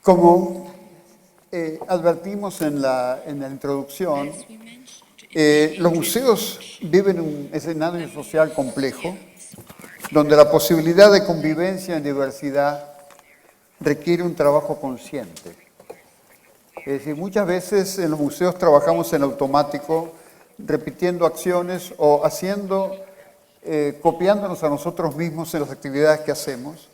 Como advertimos en la introducción, los museos viven un escenario social complejo, donde la posibilidad de convivencia en diversidad requiere un trabajo consciente. Es decir, muchas veces en los museos trabajamos en automático, repitiendo acciones o copiándonos a nosotros mismos en las actividades que hacemos.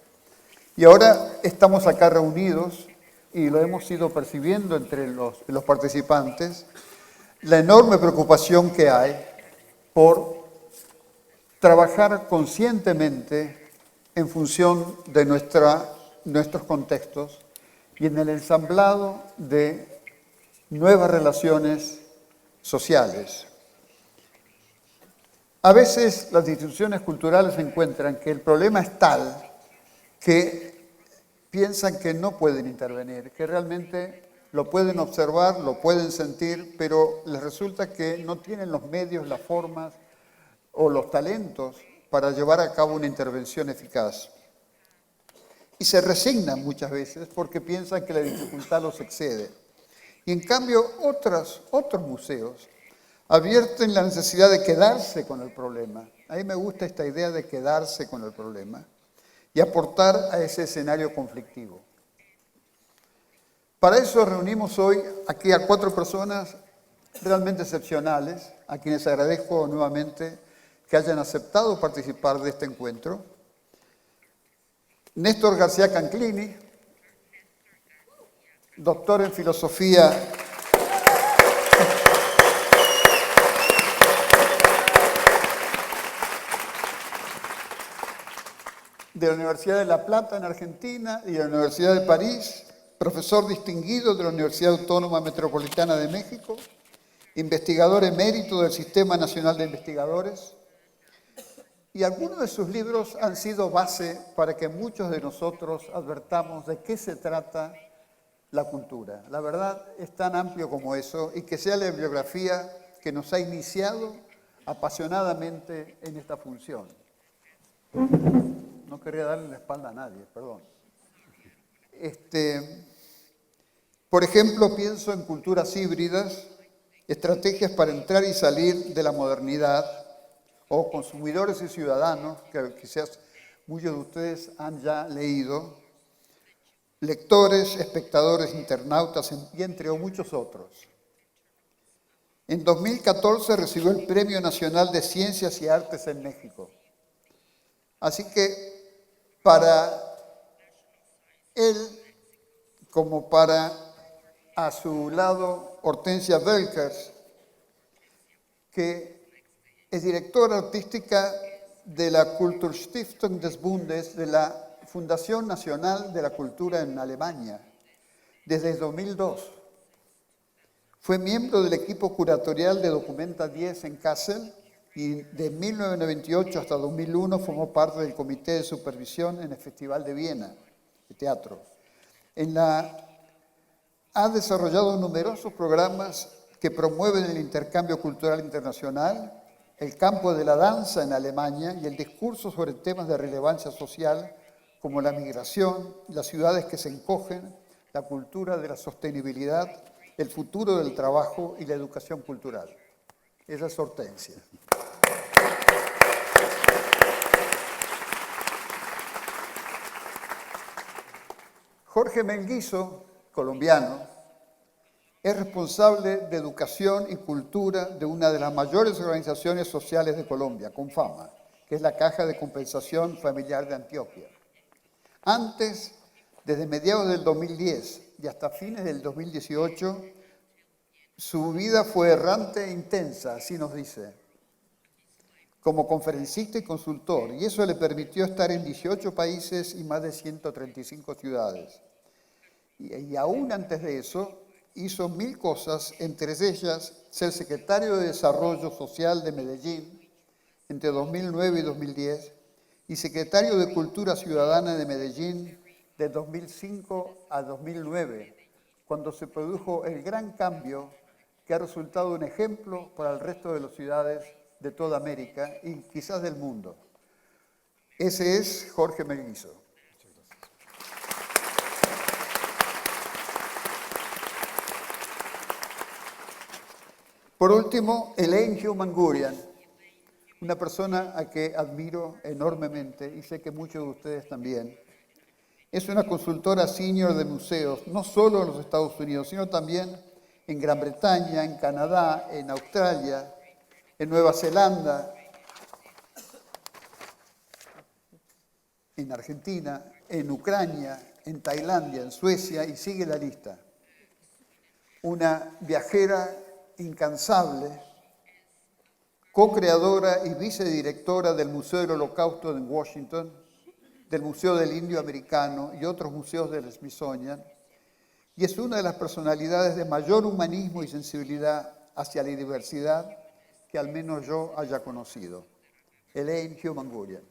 Y ahora estamos acá reunidos, y lo hemos ido percibiendo entre los participantes, la enorme preocupación que hay por trabajar conscientemente en función de nuestros contextos y en el ensamblado de nuevas relaciones sociales. A veces las instituciones culturales encuentran que el problema es tal que piensan que no pueden intervenir, que realmente lo pueden observar, lo pueden sentir, pero les resulta que no tienen los medios, las formas o los talentos para llevar a cabo una intervención eficaz. Y se resignan muchas veces porque piensan que la dificultad los excede. Y en cambio otros museos advierten la necesidad de quedarse con el problema. A mí me gusta esta idea de quedarse con el problema y aportar a ese escenario conflictivo. Para eso reunimos hoy aquí a 4 personas realmente excepcionales, a quienes agradezco nuevamente que hayan aceptado participar de este encuentro. Néstor García Canclini, doctor en filosofía de la Universidad de La Plata en Argentina y de la Universidad de París, profesor distinguido de la Universidad Autónoma Metropolitana de México, investigador emérito del Sistema Nacional de Investigadores, y algunos de sus libros han sido base para que muchos de nosotros advertamos de qué se trata la cultura. La verdad es tan amplio como eso, y que sea la bibliografía que nos ha iniciado apasionadamente en esta función. No quería darle la espalda a nadie, perdón. Por ejemplo, pienso en Culturas híbridas, estrategias para entrar y salir de la modernidad, o Consumidores y ciudadanos, que quizás muchos de ustedes han ya leído, lectores, espectadores, internautas, y entre muchos otros. En 2014 recibió el Premio Nacional de Ciencias y Artes en México. Así que para él, como para a su lado Hortensia Welkers, que es directora artística de la Kulturstiftung des Bundes, de la Fundación Nacional de la Cultura en Alemania, desde 2002. Fue miembro del equipo curatorial de Documenta 10 en Kassel, y de 1998 hasta 2001 formó parte del Comité de Supervisión en el Festival de Viena de Teatro. Ha desarrollado numerosos programas que promueven el intercambio cultural internacional, el campo de la danza en Alemania y el discurso sobre temas de relevancia social como la migración, las ciudades que se encogen, la cultura de la sostenibilidad, el futuro del trabajo y la educación cultural. Esa es Hortensia. Jorge Menguizo, colombiano, es responsable de educación y cultura de una de las mayores organizaciones sociales de Colombia, Confama, que es la Caja de Compensación Familiar de Antioquia. Antes, desde mediados del 2010 y hasta fines del 2018, su vida fue errante e intensa, así nos dice, como conferencista y consultor, y eso le permitió estar en 18 países y más de 135 ciudades. Y aún antes de eso, hizo 1000 cosas, entre ellas ser secretario de Desarrollo Social de Medellín entre 2009 y 2010 y secretario de Cultura Ciudadana de Medellín de 2005 a 2009, cuando se produjo el gran cambio que ha resultado un ejemplo para el resto de las ciudades de toda América y quizás del mundo. Ese es Jorge Menguizo. Por último, Elaine Hugh-Mangurian, una persona a que admiro enormemente y sé que muchos de ustedes también. Es una consultora senior de museos, no solo en los Estados Unidos, sino también en Gran Bretaña, en Canadá, en Australia, en Nueva Zelanda, en Argentina, en Ucrania, en Tailandia, en Suecia, y sigue la lista. Una viajera incansable, co-creadora y vicedirectora del Museo del Holocausto en Washington, del Museo del Indio Americano y otros museos del Smithsonian, y es una de las personalidades de mayor humanismo y sensibilidad hacia la diversidad que al menos yo haya conocido. Elaine Hugh-Mangurian.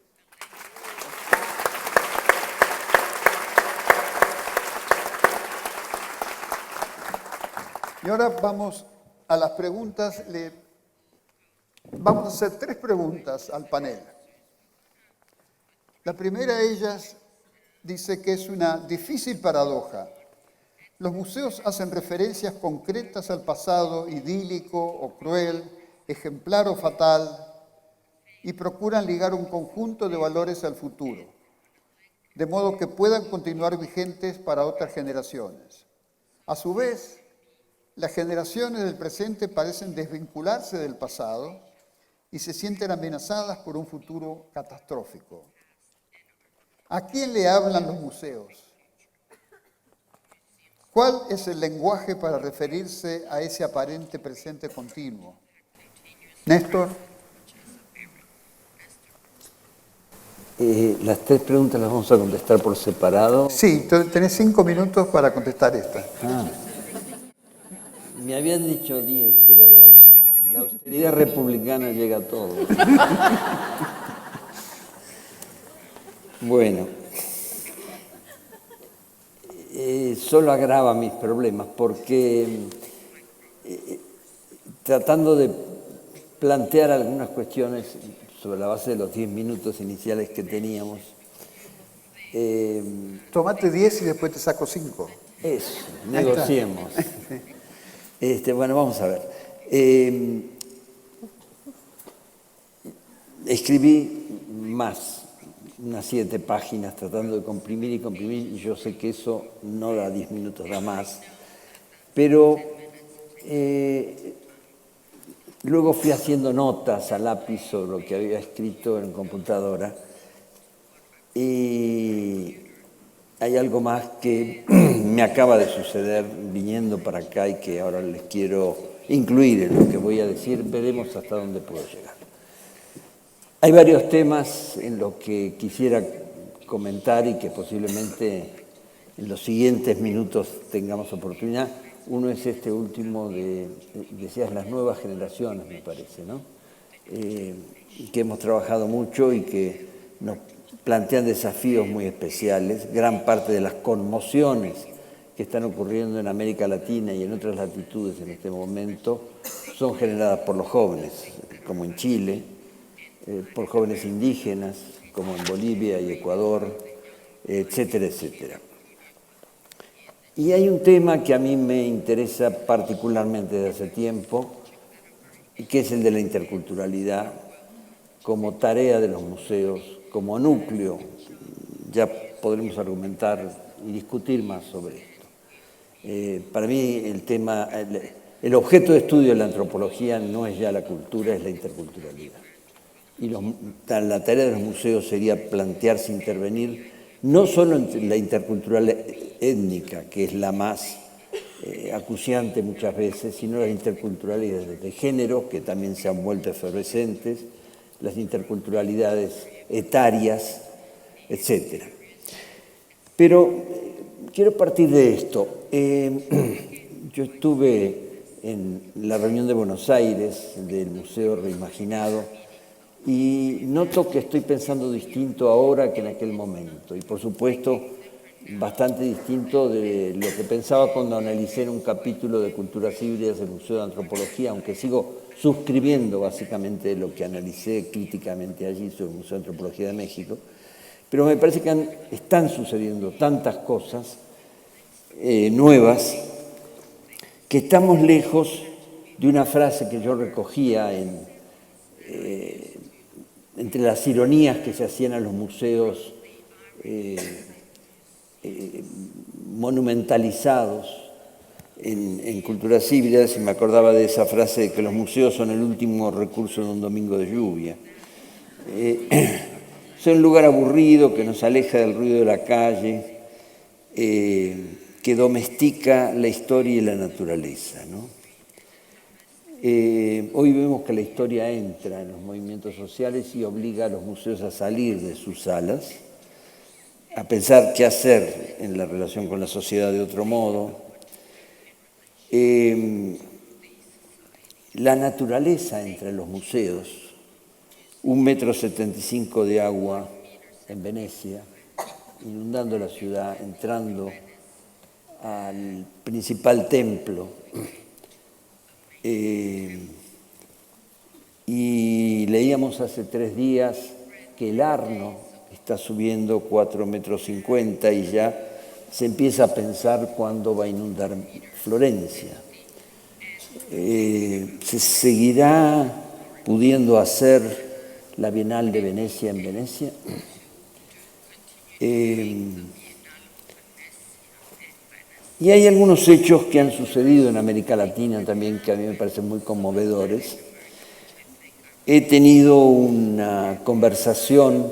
Y ahora vamos a las preguntas. Vamos a hacer 3 preguntas al panel. La primera de ellas dice que es una difícil paradoja. Los museos hacen referencias concretas al pasado idílico o cruel, ejemplar o fatal, y procuran ligar un conjunto de valores al futuro, de modo que puedan continuar vigentes para otras generaciones. A su vez, las generaciones del presente parecen desvincularse del pasado y se sienten amenazadas por un futuro catastrófico. ¿A quién le hablan los museos? ¿Cuál es el lenguaje para referirse a ese aparente presente continuo? Néstor. Las 3 preguntas las vamos a contestar por separado. Sí, tenés 5 minutos para contestar esta. Me habían dicho 10, pero la austeridad republicana llega a todo. Bueno, solo agrava mis problemas porque tratando de plantear algunas cuestiones sobre la base de los 10 minutos iniciales que teníamos. Tomate 10 y después te saco 5. Eso, negociemos. Bueno, vamos a ver. Escribí más, unas 7 páginas tratando de comprimir, y yo sé que eso no da 10 minutos, da más. Pero luego fui haciendo notas a lápiz sobre lo que había escrito en computadora y hay algo más que me acaba de suceder viniendo para acá y que ahora les quiero incluir en lo que voy a decir. Veremos hasta dónde puedo llegar. Hay varios temas en los que quisiera comentar y que posiblemente en los siguientes minutos tengamos oportunidad. Uno es este último decías, las nuevas generaciones, me parece, ¿no? Que hemos trabajado mucho y que nos plantean desafíos muy especiales. Gran parte de las conmociones que están ocurriendo en América Latina y en otras latitudes en este momento son generadas por los jóvenes, como en Chile, por jóvenes indígenas, como en Bolivia y Ecuador, etcétera, etcétera. Y hay un tema que a mí me interesa particularmente desde hace tiempo, que es el de la interculturalidad como tarea de los museos, como núcleo. Ya podremos argumentar y discutir más sobre esto. Para mí el objeto de estudio de la antropología no es ya la cultura, es la interculturalidad. Y la tarea de los museos sería plantearse, intervenir, no solo en la interculturalidad étnica, que es la más acuciante muchas veces, sino las interculturalidades de género, que también se han vuelto efervescentes, las interculturalidades etarias, etc. Pero quiero partir de esto. Yo estuve en la reunión de Buenos Aires del Museo Reimaginado y noto que estoy pensando distinto ahora que en aquel momento. Y por supuesto, bastante distinto de lo que pensaba cuando analicé en un capítulo de Culturas Híbridas del Museo de Antropología, aunque sigo suscribiendo básicamente lo que analicé críticamente allí sobre el Museo de Antropología de México. Pero me parece que están sucediendo tantas cosas nuevas que estamos lejos de una frase que yo recogía entre las ironías que se hacían a los museos monumentalizados en culturas híbridas, y me acordaba de esa frase de que los museos son el último recurso de un domingo de lluvia. Son un lugar aburrido que nos aleja del ruido de la calle, que domestica la historia y la naturaleza, ¿no? Hoy vemos que la historia entra en los movimientos sociales y obliga a los museos a salir de sus salas, a pensar qué hacer en la relación con la sociedad de otro modo. La naturaleza entre los museos, 1,75 m de agua en Venecia, inundando la ciudad, entrando al principal templo, y leíamos hace 3 días que el Arno está subiendo 4,50 m y ya se empieza a pensar cuándo va a inundar Florencia. ¿Se seguirá pudiendo hacer la Bienal de Venecia en Venecia? Y hay algunos hechos que han sucedido en América Latina también que a mí me parecen muy conmovedores. He tenido una conversación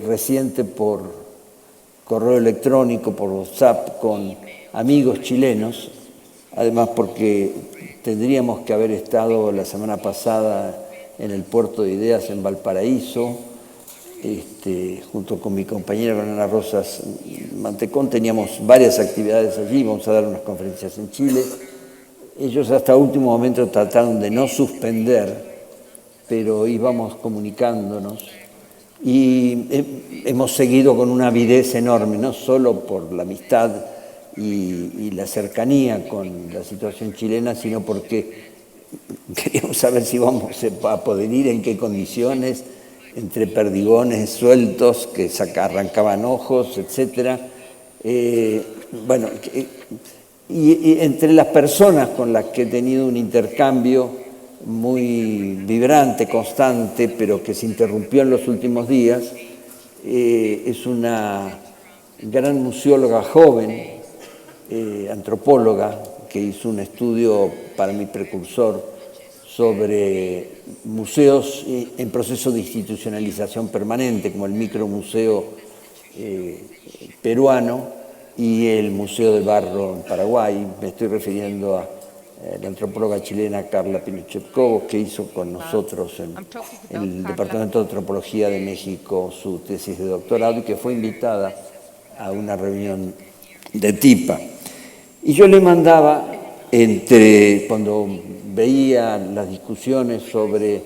reciente por correo electrónico, por WhatsApp, con amigos chilenos, además porque tendríamos que haber estado la semana pasada en el Puerto de Ideas en Valparaíso, junto con mi compañera Ana Rosas Mantecón, teníamos varias actividades allí, vamos a dar unas conferencias en Chile. Ellos hasta último momento trataron de no suspender, pero íbamos comunicándonos y hemos seguido con una avidez enorme, no solo por la amistad y la cercanía con la situación chilena, sino porque queríamos saber si vamos a poder ir, en qué condiciones, entre perdigones sueltos que arrancaban ojos, etc. Bueno, y entre las personas con las que he tenido un intercambio muy vibrante, constante, pero que se interrumpió en los últimos días, es una gran museóloga joven, antropóloga, que hizo un estudio para mi precursor sobre museos en proceso de institucionalización permanente, como el micromuseo peruano y el Museo del Barro en Paraguay. Me estoy refiriendo a la antropóloga chilena Carla Pinochet-Cobos, que hizo con nosotros en el Departamento de Antropología de México su tesis de doctorado y que fue invitada a una reunión de TIPA. Y yo le mandaba, cuando veía las discusiones sobre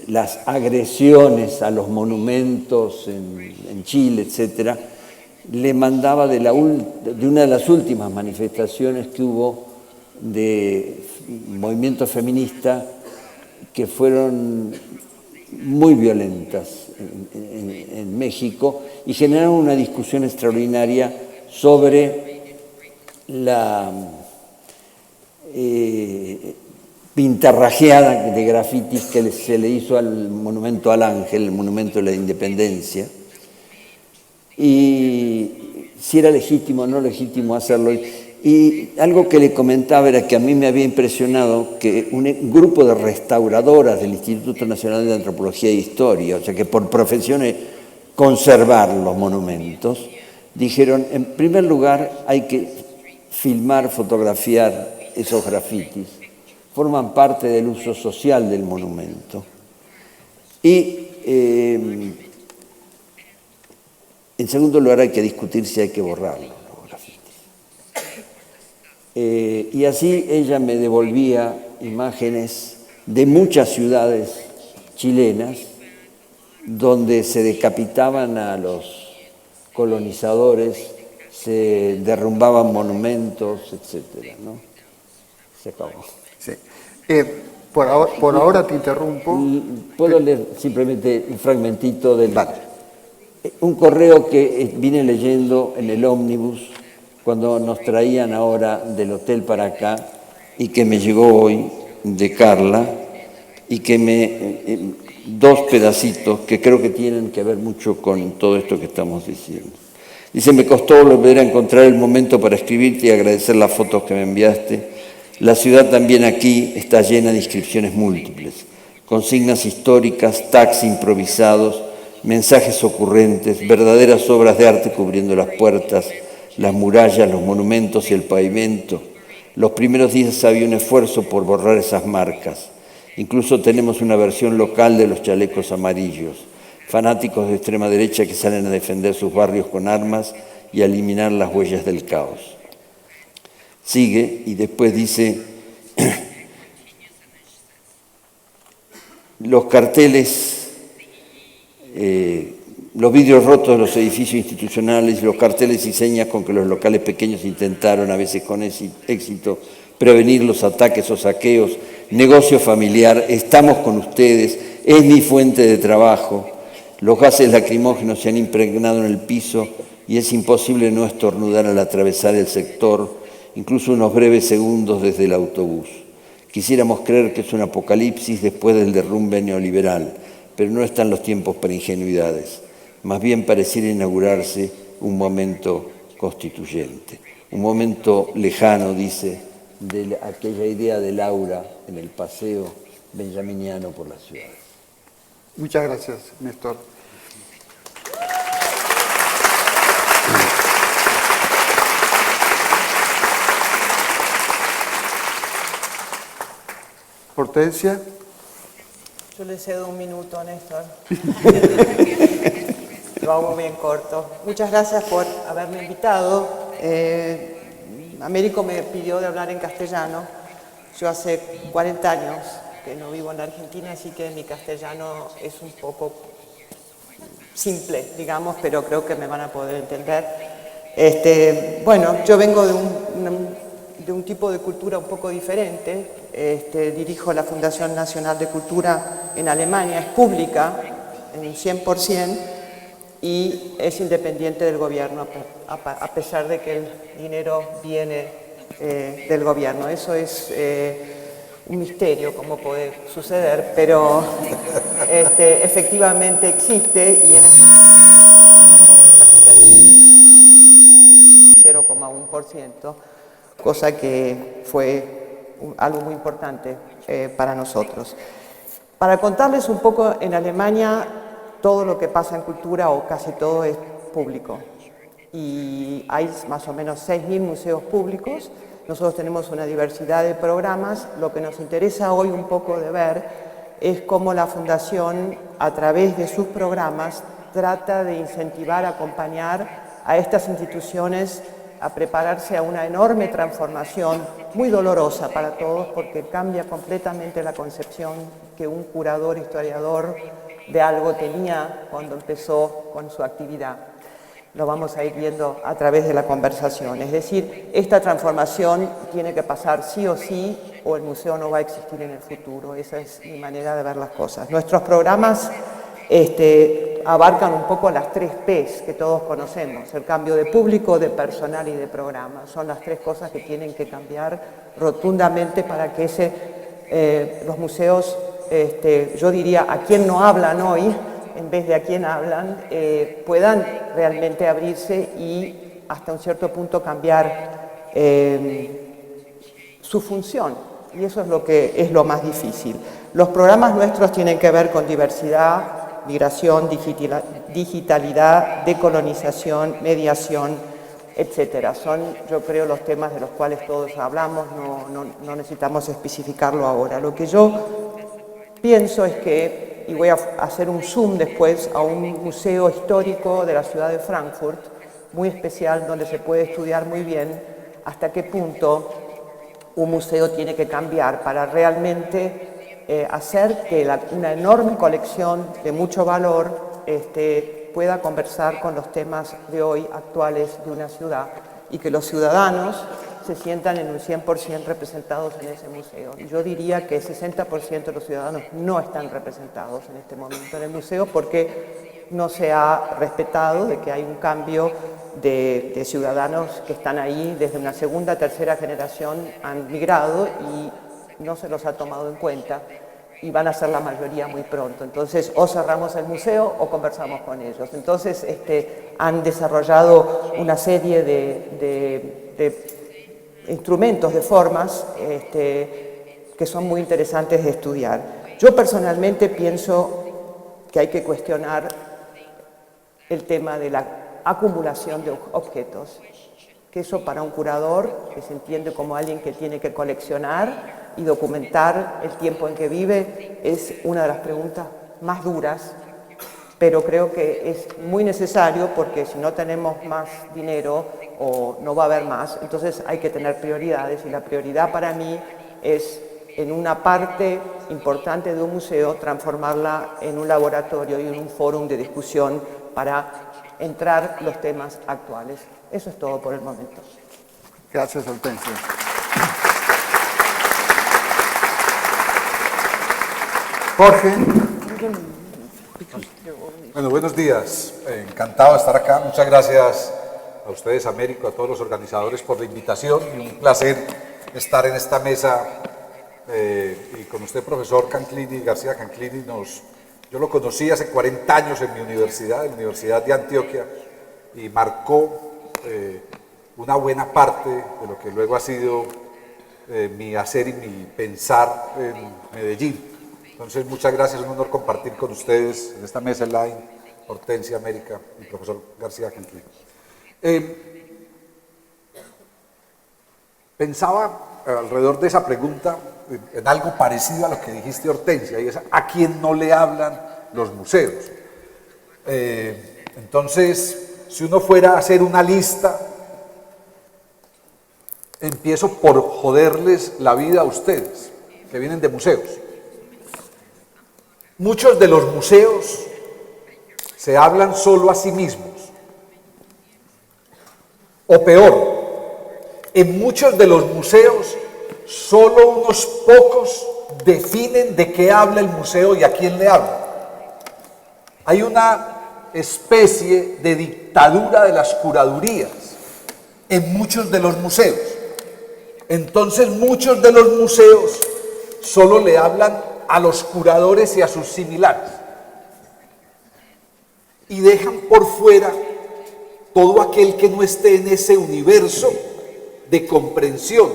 las agresiones a los monumentos en Chile, etc., le mandaba de una de las últimas manifestaciones que hubo de movimiento feminista, que fueron muy violentas en México y generaron una discusión extraordinaria sobre la pintarrajeada de grafitis que se le hizo al monumento al Ángel, el monumento de la Independencia, y si era legítimo o no legítimo hacerlo. Y algo que le comentaba era que a mí me había impresionado que un grupo de restauradoras del Instituto Nacional de Antropología e Historia, o sea que por profesión es conservar los monumentos, dijeron, en primer lugar hay que filmar, fotografiar esos grafitis, forman parte del uso social del monumento. Y en segundo lugar hay que discutir si hay que borrarlo. Y así ella me devolvía imágenes de muchas ciudades chilenas donde se decapitaban a los colonizadores, se derrumbaban monumentos, etc., ¿no? Se acabó. Sí. Por ahora te interrumpo. ¿Puedo leer simplemente un fragmentito del... Vale. Un correo que vine leyendo en el ómnibus cuando nos traían ahora del hotel para acá, y que me llegó hoy de Carla y que dos pedacitos que creo que tienen que ver mucho con todo esto que estamos diciendo. Dice, me costó volver a encontrar el momento para escribirte y agradecer las fotos que me enviaste. La ciudad también aquí está llena de inscripciones múltiples, consignas históricas, tags improvisados, mensajes ocurrentes, verdaderas obras de arte cubriendo las puertas, las murallas, los monumentos y el pavimento. Los primeros días había un esfuerzo por borrar esas marcas. Incluso tenemos una versión local de los chalecos amarillos, fanáticos de extrema derecha que salen a defender sus barrios con armas y a eliminar las huellas del caos. Sigue y después dice, los carteles, los vidrios rotos de los edificios institucionales, los carteles y señas con que los locales pequeños intentaron, a veces con éxito, prevenir los ataques o saqueos, negocio familiar, estamos con ustedes, es mi fuente de trabajo. Los gases lacrimógenos se han impregnado en el piso y es imposible no estornudar al atravesar el sector, incluso unos breves segundos desde el autobús. Quisiéramos creer que es un apocalipsis después del derrumbe neoliberal, pero no están los tiempos para ingenuidades. Más bien pareciera inaugurarse un momento constituyente, un momento lejano, dice, de aquella idea de Laura en el paseo benjaminiano por la ciudad. Muchas gracias, Néstor. Hortensia. Yo le cedo un minuto, Néstor. Lo hago bien corto. Muchas gracias por haberme invitado. Américo me pidió de hablar en castellano. Yo hace 40 años que no vivo en la Argentina, así que mi castellano es un poco simple, digamos, pero creo que me van a poder entender. Bueno, yo vengo de un tipo de cultura un poco diferente. Dirijo la Fundación Nacional de Cultura en Alemania, es pública en un 100% y es independiente del gobierno, a pesar de que el dinero viene del gobierno. Eso es un misterio cómo puede suceder, pero efectivamente existe y en este 0,1%, cosa que fue algo muy importante para nosotros. Para contarles un poco, en Alemania todo lo que pasa en cultura, o casi todo, es público. Y hay más o menos 6.000 museos públicos. Nosotros tenemos una diversidad de programas. Lo que nos interesa hoy un poco de ver es cómo la Fundación, a través de sus programas, trata de incentivar, acompañar a estas instituciones a prepararse a una enorme transformación, muy dolorosa para todos, porque cambia completamente la concepción que un curador, historiador de algo tenía cuando empezó con su actividad. Lo vamos a ir viendo a través de la conversación. Es decir, esta transformación tiene que pasar sí o sí, o el museo no va a existir en el futuro. Esa es mi manera de ver las cosas. Nuestros programas abarcan un poco las 3 P's que todos conocemos: el cambio de público, de personal y de programa. Son las 3 cosas que tienen que cambiar rotundamente para que los museos, yo diría, a quien no hablan hoy, en vez de a quien hablan, puedan realmente abrirse y hasta un cierto punto cambiar su función. Y eso es lo que es lo más difícil. Los programas nuestros tienen que ver con diversidad, migración, digitalidad, decolonización, mediación, etcétera. Son, yo creo, los temas de los cuales todos hablamos, no necesitamos especificarlo ahora. Lo que yo pienso es que, y voy a hacer un zoom después a un museo histórico de la ciudad de Frankfurt, muy especial, donde se puede estudiar muy bien hasta qué punto un museo tiene que cambiar para realmente hacer que una enorme colección de mucho valor pueda conversar con los temas de hoy actuales de una ciudad y que los ciudadanos se sientan en un 100% representados en ese museo. Y yo diría que el 60% de los ciudadanos no están representados en este momento en el museo porque no se ha respetado, de que hay un cambio de ciudadanos que están ahí desde una segunda, tercera generación, han migrado y no se los ha tomado en cuenta y van a ser la mayoría muy pronto. Entonces, o cerramos el museo o conversamos con ellos. Entonces, han desarrollado una serie de instrumentos, de formas que son muy interesantes de estudiar. Yo personalmente pienso que hay que cuestionar el tema de la acumulación de objetos, que eso para un curador, que se entiende como alguien que tiene que coleccionar y documentar el tiempo en que vive, es una de las preguntas más duras, pero creo que es muy necesario porque si no tenemos más dinero o no va a haber más, entonces hay que tener prioridades y la prioridad para mí es en una parte importante de un museo transformarla en un laboratorio y en un fórum de discusión para entrar los temas actuales. Eso es todo por el momento. Gracias, Hortensia. Jorge. Bueno, buenos días. Encantado de estar acá. Muchas gracias a ustedes, Américo, a todos los organizadores por la invitación y un placer estar en esta mesa y con usted, profesor Canclini, García Canclini. Yo lo conocí hace 40 años en mi universidad, en la Universidad de Antioquia, y marcó una buena parte de lo que luego ha sido mi hacer y mi pensar en Medellín. Entonces, muchas gracias, es un honor compartir con ustedes en esta mesa online, Hortensia, América y el profesor García Canclini. Pensaba alrededor de esa pregunta en algo parecido a lo que dijiste, Hortensia, y es ¿a quién no le hablan los museos? Entonces, si uno fuera a hacer una lista, empiezo por joderles la vida a ustedes, que vienen de museos. Muchos de los museos se hablan solo a sí mismos. O peor, en muchos de los museos solo unos pocos definen de qué habla el museo y a quién le habla. Hay una especie de dictadura de las curadurías en muchos de los museos. Entonces muchos de los museos solo le hablan a los curadores y a sus similares y dejan por fuera todo aquel que no esté en ese universo de comprensión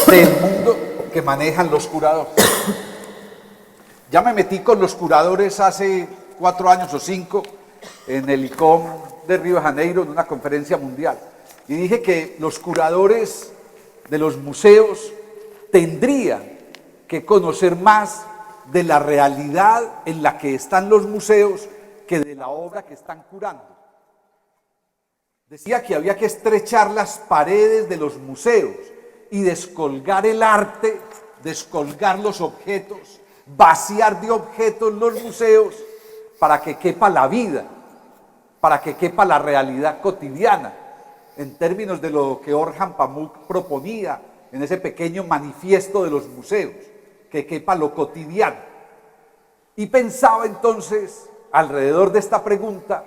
del mundo que manejan los curadores. Ya me metí con los curadores hace 4 años o 5 en el ICOM de Río de Janeiro, en una conferencia mundial, y dije que los curadores de los museos tendrían que conocer más de la realidad en la que están los museos que de la obra que están curando. Decía que había que estrechar las paredes de los museos y descolgar el arte, descolgar los objetos, vaciar de objetos los museos para que quepa la vida, para que quepa la realidad cotidiana, en términos de lo que Orhan Pamuk proponía en ese pequeño manifiesto de los museos, que quepa lo cotidiano. Y pensaba entonces, alrededor de esta pregunta,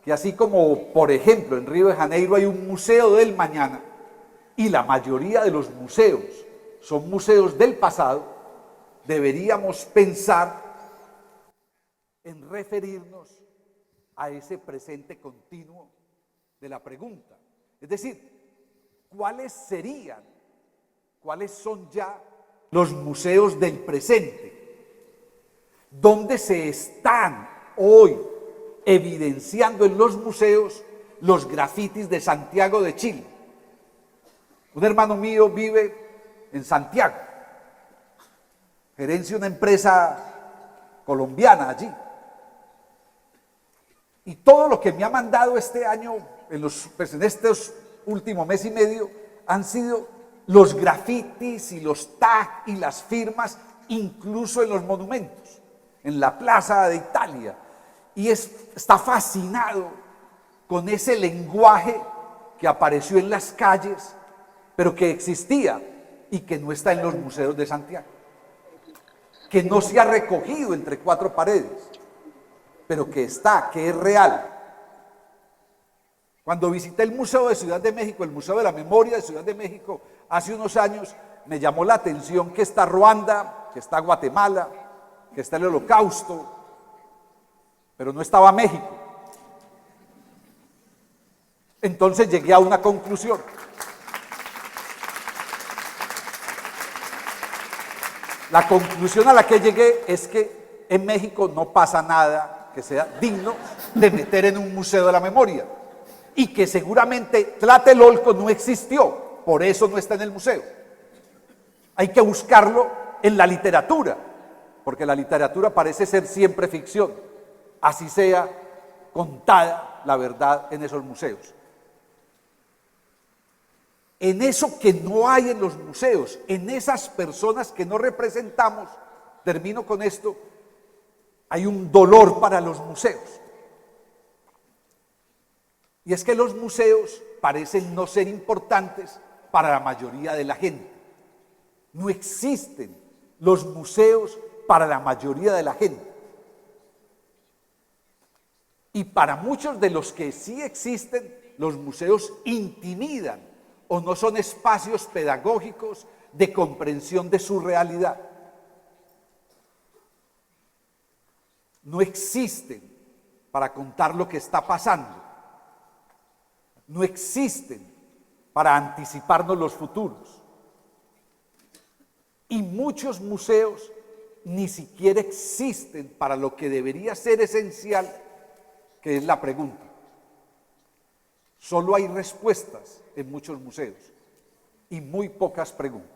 que así como, por ejemplo, en Río de Janeiro hay un museo del mañana, y la mayoría de los museos son museos del pasado, deberíamos pensar en referirnos a ese presente continuo de la pregunta. Es decir, ¿cuáles son ya los museos del presente? ¿Dónde se están hoy evidenciando en los museos los grafitis de Santiago de Chile? Un hermano mío vive en Santiago, gerencia una empresa colombiana allí. Y todo lo que me ha mandado este año, en estos últimos mes y medio, han sido los grafitis y los tags y las firmas, incluso en los monumentos, en la Plaza de Italia. Y está fascinado con ese lenguaje que apareció en las calles, pero que existía y que no está en los museos de Santiago, que no se ha recogido entre 4 paredes. pero que está, que es real. Cuando visité el Museo de Ciudad de México, el Museo de la Memoria de Ciudad de México, hace unos años, me llamó la atención que está Ruanda, que está Guatemala, que está el Holocausto, pero no estaba México. Entonces llegué a una conclusión. La conclusión a la que llegué es que en México no pasa nada que sea digno de meter en un museo de la memoria y que seguramente Tlatelolco no existió, por eso no está en el museo. Hay que buscarlo en la literatura, porque la literatura parece ser siempre ficción, así sea contada la verdad en esos museos. En eso que no hay en los museos, en esas personas que no representamos, termino con esto, hay un dolor para los museos. Y es que los museos parecen no ser importantes para la mayoría de la gente. No existen los museos para la mayoría de la gente. Y para muchos de los que sí existen, los museos intimidan o no son espacios pedagógicos de comprensión de su realidad. No existen para contar lo que está pasando. No existen para anticiparnos los futuros. Y muchos museos ni siquiera existen para lo que debería ser esencial, que es la pregunta. Solo hay respuestas en muchos museos y muy pocas preguntas.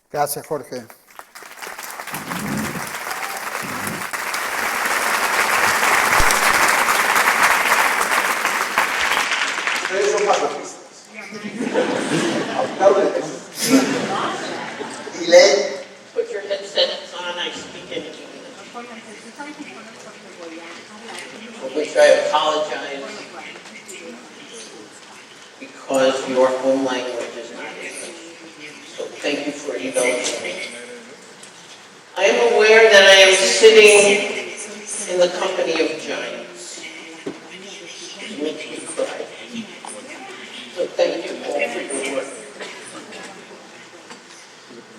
Gracias, Jorge. Ustedes son masoquistas. Aplauden eso. Put your headsets on, I speak in English, for which I apologize because your home language is not English. So thank you for indulging me. I am aware that I am sitting in the company of giants. It makes me cry. So thank you all for your work.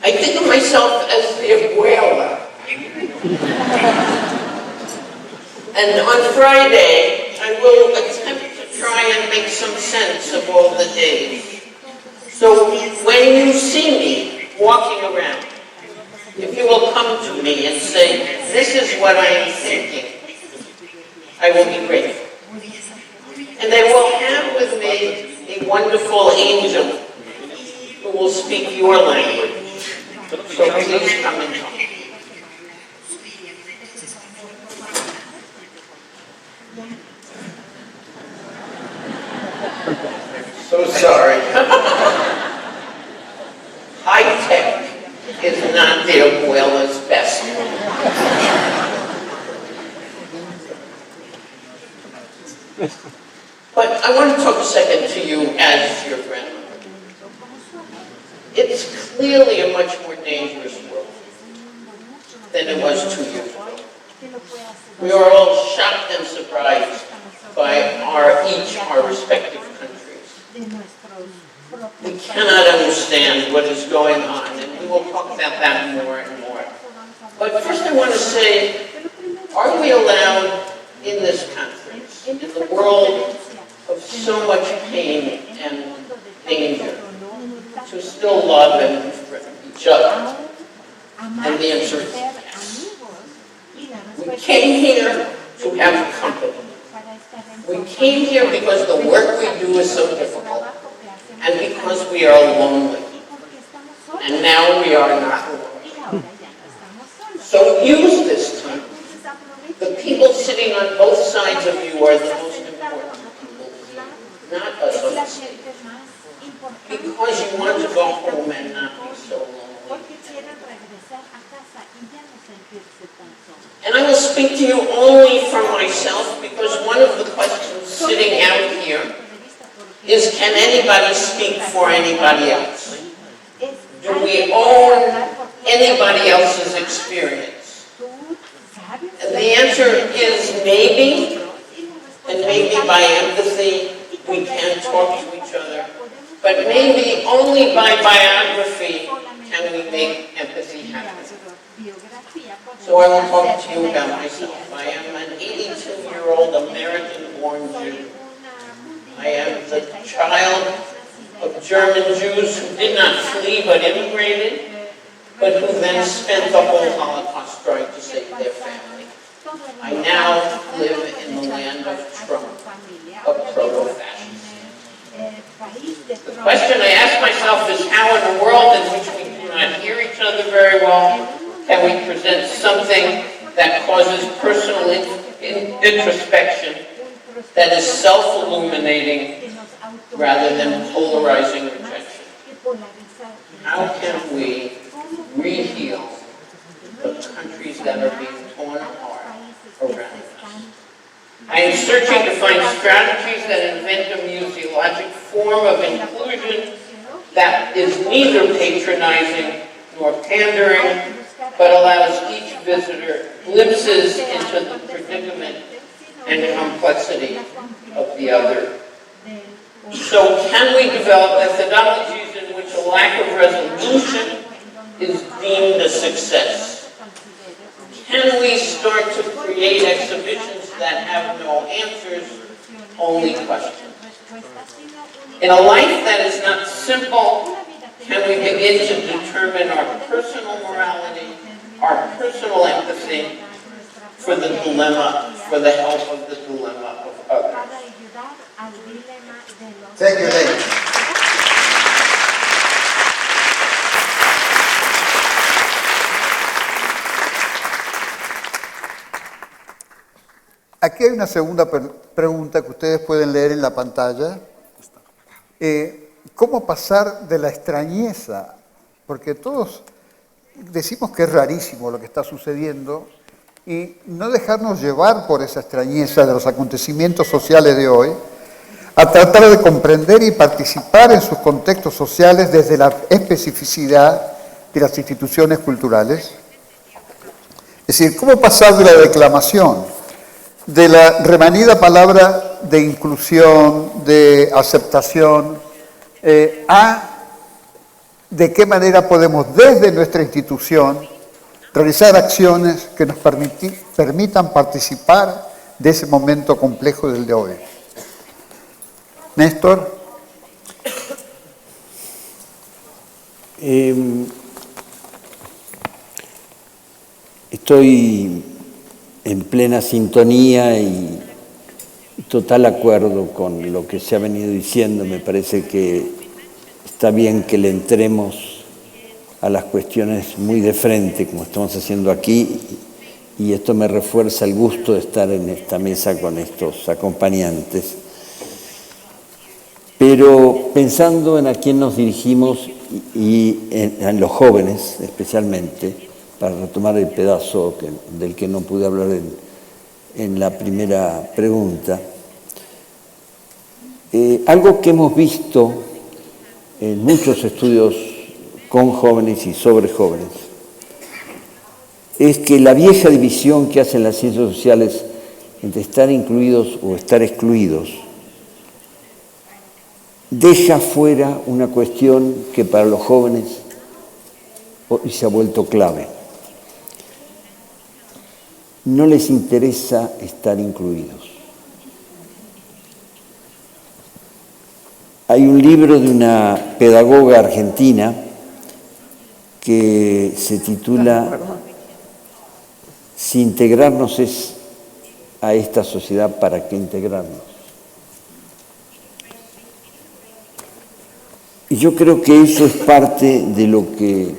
I think of myself as the abuela. And on Friday, I will attempt to try and make some sense of all the days. So when you see me walking around, if you will come to me and say, this is what I am thinking, I will be grateful. And I will have with me a wonderful angel who will speak your language. So please come and talk. So sorry. High tech is not the abuela's best. But I want to talk a second to you as your grandmother. It's clearly a much more dangerous world than it was 2 years ago. We are all shocked and surprised by each our respective countries. We cannot understand what is going on, and we will talk about that more and more. But first I want to say, are we allowed in this conference, in the world of so much pain and danger, to still love and befriend each other? And the answer is yes. We came here to have company. We came here because the work we do is so difficult, and because we are lonely. And now we are not alone. So use this time. The people sitting on both sides of you are the most important people, not us on the stage. Because you want to go home and not be so lonely. And I will speak to you only from myself, because one of the questions sitting out here is, can anybody speak for anybody else? Do we own anybody else's experience? The answer is maybe, and maybe by empathy we can talk to each other, but maybe only by biography can we make empathy happen. So I will talk to you about myself. I am an 82-year-old American-born Jew. I am the child of German Jews who did not flee but immigrated, but who then spent the whole Holocaust trying to save their family. I now live in the land of Trump, a proto-fascist. The question I ask myself is how in a world in which we do not hear each other very well, can we present something that causes personal introspection, that is self-illuminating rather than polarizing rejection? How can we re-heal the countries that are being torn apart around us? I am searching to find strategies that invent a museologic form of inclusion that is neither patronizing nor pandering, but allows each visitor glimpses into the predicament and complexity of the other. So can we develop methodologies in which a lack of resolution is deemed a success? Can we start to create exhibitions that have no answers, only questions? In a life that is not simple, can we begin to determine our personal morality, our personal empathy for the dilemma, for the help of the dilemma of others? Thank you, ladies. Aquí hay una segunda pregunta que ustedes pueden leer en la pantalla. ¿Cómo pasar de la extrañeza? Porque todos decimos que es rarísimo lo que está sucediendo y no dejarnos llevar por esa extrañeza de los acontecimientos sociales de hoy, a tratar de comprender y participar en sus contextos sociales desde la especificidad de las instituciones culturales. Es decir, ¿cómo pasar de la declamación, de la remanida palabra de inclusión, de aceptación, a de qué manera podemos desde nuestra institución realizar acciones que nos permitan participar de ese momento complejo del de hoy? Néstor. Estoy en plena sintonía y total acuerdo con lo que se ha venido diciendo. Me parece que está bien que le entremos a las cuestiones muy de frente, como estamos haciendo aquí, y esto me refuerza el gusto de estar en esta mesa con estos acompañantes. Pero pensando en a quién nos dirigimos y en los jóvenes especialmente, para retomar el pedazo del que no pude hablar en la primera pregunta, algo que hemos visto en muchos estudios con jóvenes y sobre jóvenes es que la vieja división que hacen las ciencias sociales entre estar incluidos o estar excluidos deja fuera una cuestión que para los jóvenes hoy se ha vuelto clave. No les interesa estar incluidos. Hay un libro de una pedagoga argentina que se titula Si integrarnos es a esta sociedad, ¿para qué integrarnos? Y yo creo que eso es parte de lo que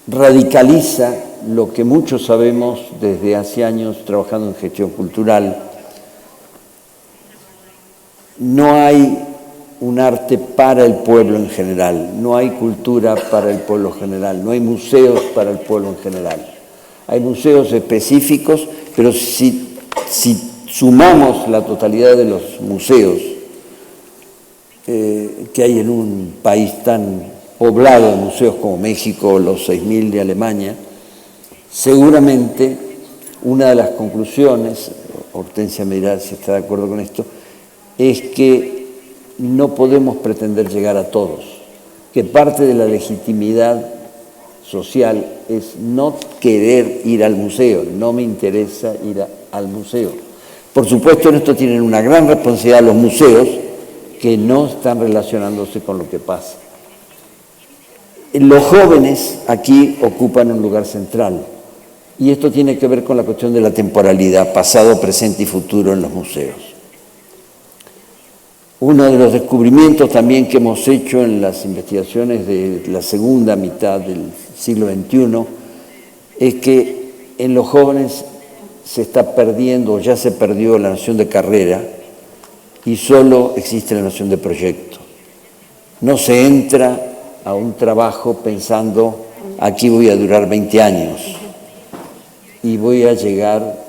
radicaliza lo que muchos sabemos desde hace años trabajando en gestión cultural. No hay un arte para el pueblo en general, no hay cultura para el pueblo en general, no hay museos para el pueblo en general. Hay museos específicos, pero si sumamos la totalidad de los museos que hay en un país tan poblado de museos como México, los 6.000 de Alemania, seguramente una de las conclusiones, Hortensia me dirá si está de acuerdo con esto, es que no podemos pretender llegar a todos, que parte de la legitimidad social es no querer ir al museo, no me interesa ir al museo. Por supuesto, en esto tienen una gran responsabilidad los museos que no están relacionándose con lo que pasa. Los jóvenes aquí ocupan un lugar central y esto tiene que ver con la cuestión de la temporalidad, pasado, presente y futuro en los museos. Uno de los descubrimientos también que hemos hecho en las investigaciones de la segunda mitad del siglo XXI es que en los jóvenes se está perdiendo, o ya se perdió la noción de carrera y solo existe la noción de proyecto. No se entra a un trabajo pensando, aquí voy a durar 20 años y voy a llegar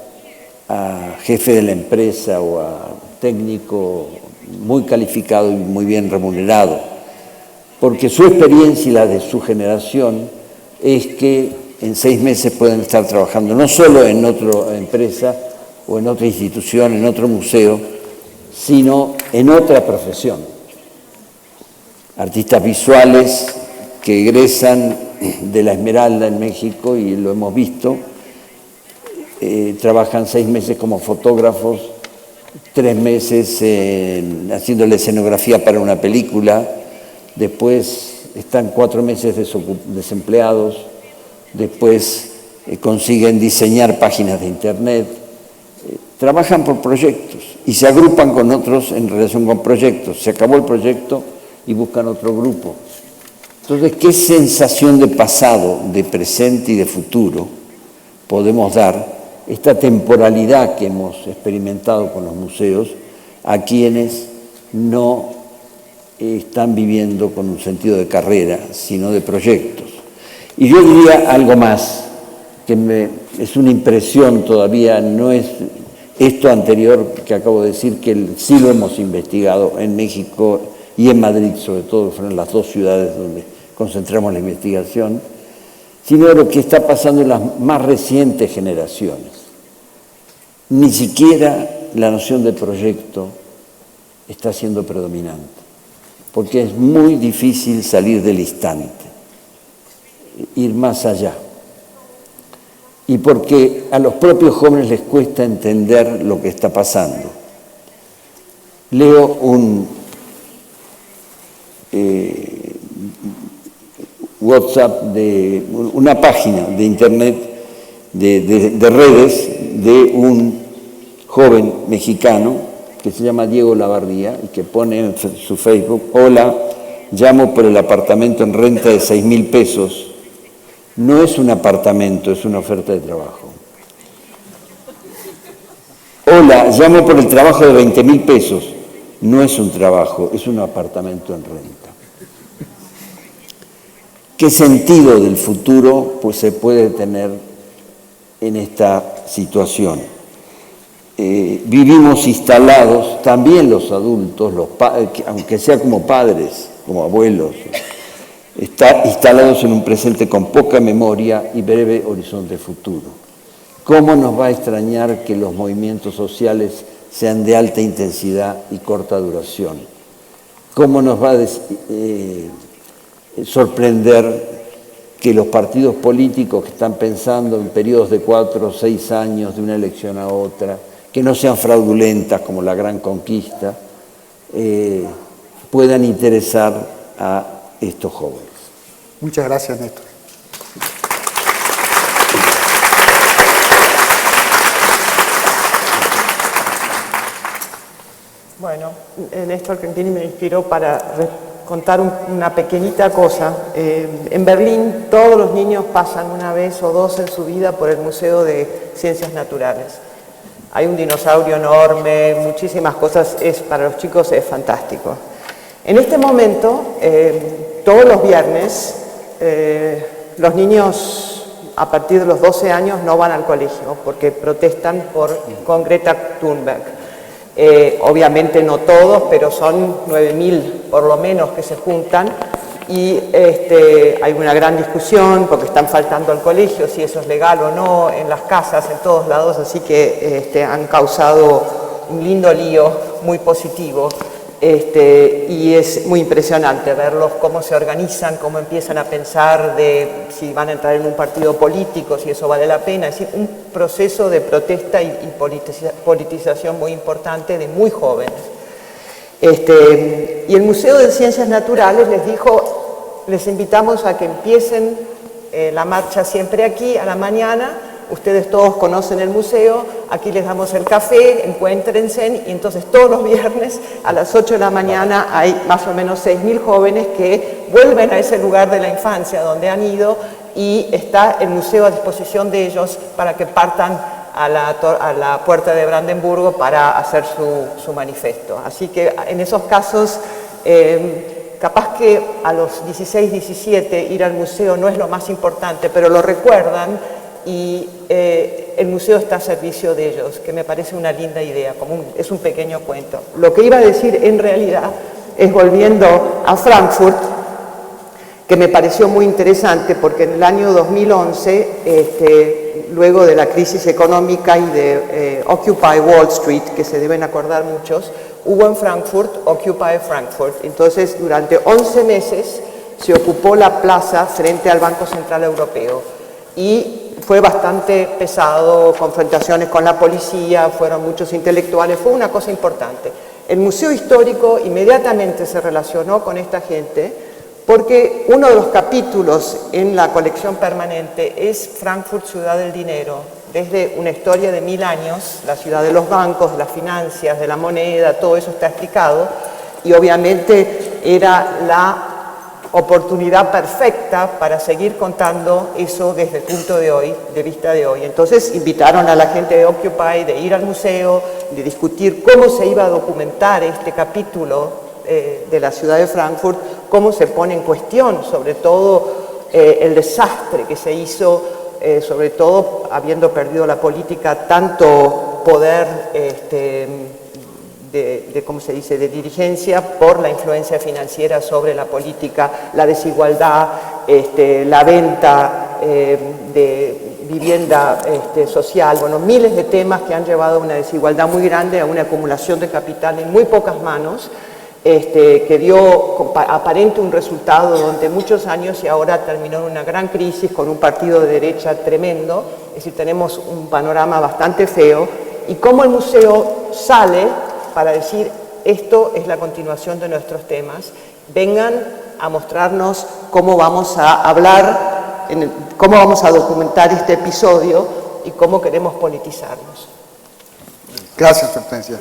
a jefe de la empresa o a técnico muy calificado y muy bien remunerado, porque su experiencia y la de su generación es que en 6 meses pueden estar trabajando no solo en otra empresa o en otra institución, en otro museo, sino en otra profesión. Artistas visuales que egresan de la Esmeralda en México, y lo hemos visto, trabajan 6 meses como fotógrafos, 3 meses haciendo la escenografía para una película, después están 4 meses desempleados, después consiguen diseñar páginas de internet, trabajan por proyectos y se agrupan con otros en relación con proyectos. Se acabó el proyecto y buscan otro grupo. Entonces, ¿qué sensación de pasado, de presente y de futuro podemos dar esta temporalidad que hemos experimentado con los museos a quienes no están viviendo con un sentido de carrera, sino de proyectos? Y yo diría algo más, que es una impresión todavía, no es esto anterior que acabo de decir, que sí lo hemos investigado en México y en Madrid, sobre todo, fueron las 2 ciudades donde concentramos la investigación, sino lo que está pasando en las más recientes generaciones. Ni siquiera la noción de proyecto está siendo predominante, porque es muy difícil salir del instante, ir más allá. Y porque a los propios jóvenes les cuesta entender lo que está pasando. Leo un WhatsApp de una página de internet, de redes, de un joven mexicano que se llama Diego Lavarría y que pone en su Facebook: hola, llamo por el apartamento en renta de 6,000 pesos. No es un apartamento, es una oferta de trabajo. Hola, llamo por el trabajo de 20,000 pesos. No es un trabajo, es un apartamento en renta. ¿Qué sentido del futuro pues, se puede tener en esta situación? Vivimos instalados, también los adultos, aunque sea como padres, como abuelos, está instalados en un presente con poca memoria y breve horizonte futuro. ¿Cómo nos va a extrañar que los movimientos sociales sean de alta intensidad y corta duración? ¿Cómo nos va a sorprender que los partidos políticos que están pensando en periodos de 4 o 6 años de una elección a otra, que no sean fraudulentas como la Gran Conquista, puedan interesar a estos jóvenes? Muchas gracias, Néstor. Bueno, Néstor Quintini me inspiró para contar una pequeñita cosa. En Berlín todos los niños pasan una vez o dos en su vida por el Museo de Ciencias Naturales. Hay un dinosaurio enorme, muchísimas cosas, para los chicos es fantástico. En este momento, todos los viernes, los niños a partir de los 12 años no van al colegio porque protestan con Greta Thunberg. Obviamente no todos, pero son 9.000 por lo menos que se juntan y hay una gran discusión porque están faltando al colegio, si eso es legal o no, en las casas, en todos lados, así que han causado un lindo lío muy positivo. Y es muy impresionante verlos cómo se organizan, cómo empiezan a pensar de si van a entrar en un partido político, si eso vale la pena. Es decir, un proceso de protesta y politización muy importante de muy jóvenes. Y el Museo de Ciencias Naturales les dijo, les invitamos a que empiecen la marcha siempre aquí a la mañana. Ustedes todos conocen el museo, aquí les damos el café, encuéntrense, y entonces todos los viernes a las 8 de la mañana hay más o menos 6.000 jóvenes que vuelven a ese lugar de la infancia donde han ido y está el museo a disposición de ellos para que partan a la puerta de Brandenburgo para hacer su manifiesto. Así que en esos casos, capaz que a los 16, 17 ir al museo no es lo más importante, pero lo recuerdan y el museo está a servicio de ellos, que me parece una linda idea, es un pequeño cuento. Lo que iba a decir en realidad es, volviendo a Frankfurt, que me pareció muy interesante porque en el año 2011, luego de la crisis económica y de Occupy Wall Street, que se deben acordar muchos, hubo en Frankfurt Occupy Frankfurt. Entonces, durante 11 meses se ocupó la plaza frente al Banco Central Europeo y fue bastante pesado, confrontaciones con la policía, fueron muchos intelectuales, fue una cosa importante. El Museo Histórico inmediatamente se relacionó con esta gente porque uno de los capítulos en la colección permanente es Frankfurt, ciudad del dinero, desde una historia de 1000 años, la ciudad de los bancos, de las finanzas, de la moneda, todo eso está explicado, y obviamente era la oportunidad perfecta para seguir contando eso desde el punto de vista de hoy. Entonces invitaron a la gente de Occupy de ir al museo, de discutir cómo se iba a documentar este capítulo de la ciudad de Frankfurt, cómo se pone en cuestión, sobre todo el desastre que se hizo, sobre todo habiendo perdido la política tanto poder ¿cómo se dice?, de dirigencia por la influencia financiera sobre la política, la desigualdad, la venta de vivienda social, bueno, miles de temas que han llevado a una desigualdad muy grande, a una acumulación de capital en muy pocas manos, que dio aparente un resultado durante muchos años y ahora terminó en una gran crisis con un partido de derecha tremendo. Es decir, tenemos un panorama bastante feo y cómo el museo sale para decir esto es la continuación de nuestros temas, vengan a mostrarnos cómo vamos a hablar, cómo vamos a documentar este episodio y cómo queremos politizarnos. Gracias, Hortensia.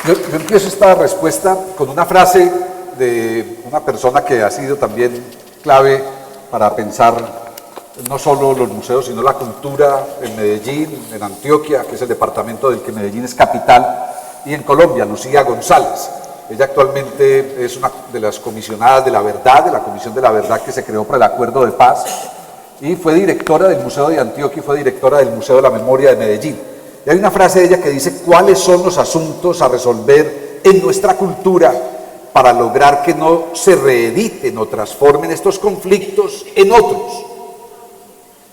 Yo empiezo esta respuesta con una frase de una persona que ha sido también clave para pensar no solo los museos, sino la cultura en Medellín, en Antioquia, que es el departamento del que Medellín es capital, y en Colombia, Lucía González. Ella actualmente es una de las comisionadas de la verdad, de la Comisión de la Verdad que se creó para el Acuerdo de Paz, y fue directora del Museo de Antioquia y fue directora del Museo de la Memoria de Medellín. Y hay una frase de ella que dice: ¿cuáles son los asuntos a resolver en nuestra cultura para lograr que no se reediten o transformen estos conflictos en otros?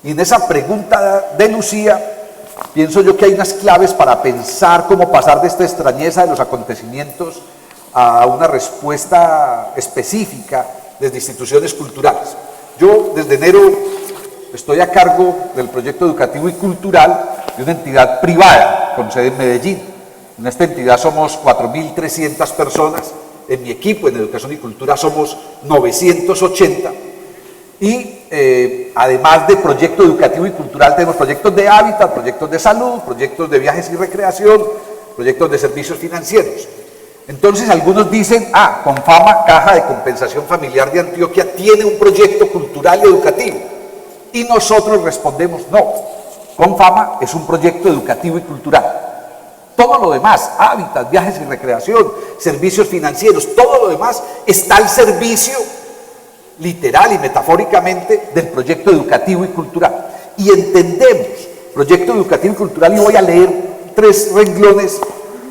Y en esa pregunta de Lucía, pienso yo que hay unas claves para pensar cómo pasar de esta extrañeza de los acontecimientos a una respuesta específica desde instituciones culturales. Yo desde enero estoy a cargo del proyecto educativo y cultural de una entidad privada con sede en Medellín. En esta entidad somos 4.300 personas, en mi equipo en educación y cultura somos 980. Y además de proyecto educativo y cultural tenemos proyectos de hábitat, proyectos de salud, proyectos de viajes y recreación, proyectos de servicios financieros. Entonces algunos dicen, Confama, Caja de Compensación Familiar de Antioquia, tiene un proyecto cultural y educativo. Y nosotros respondemos, no, Confama es un proyecto educativo y cultural. Todo lo demás, hábitat, viajes y recreación, servicios financieros, todo lo demás está al servicio literal y metafóricamente del proyecto educativo y cultural. Y entendemos proyecto educativo y cultural, y voy a leer 3 renglones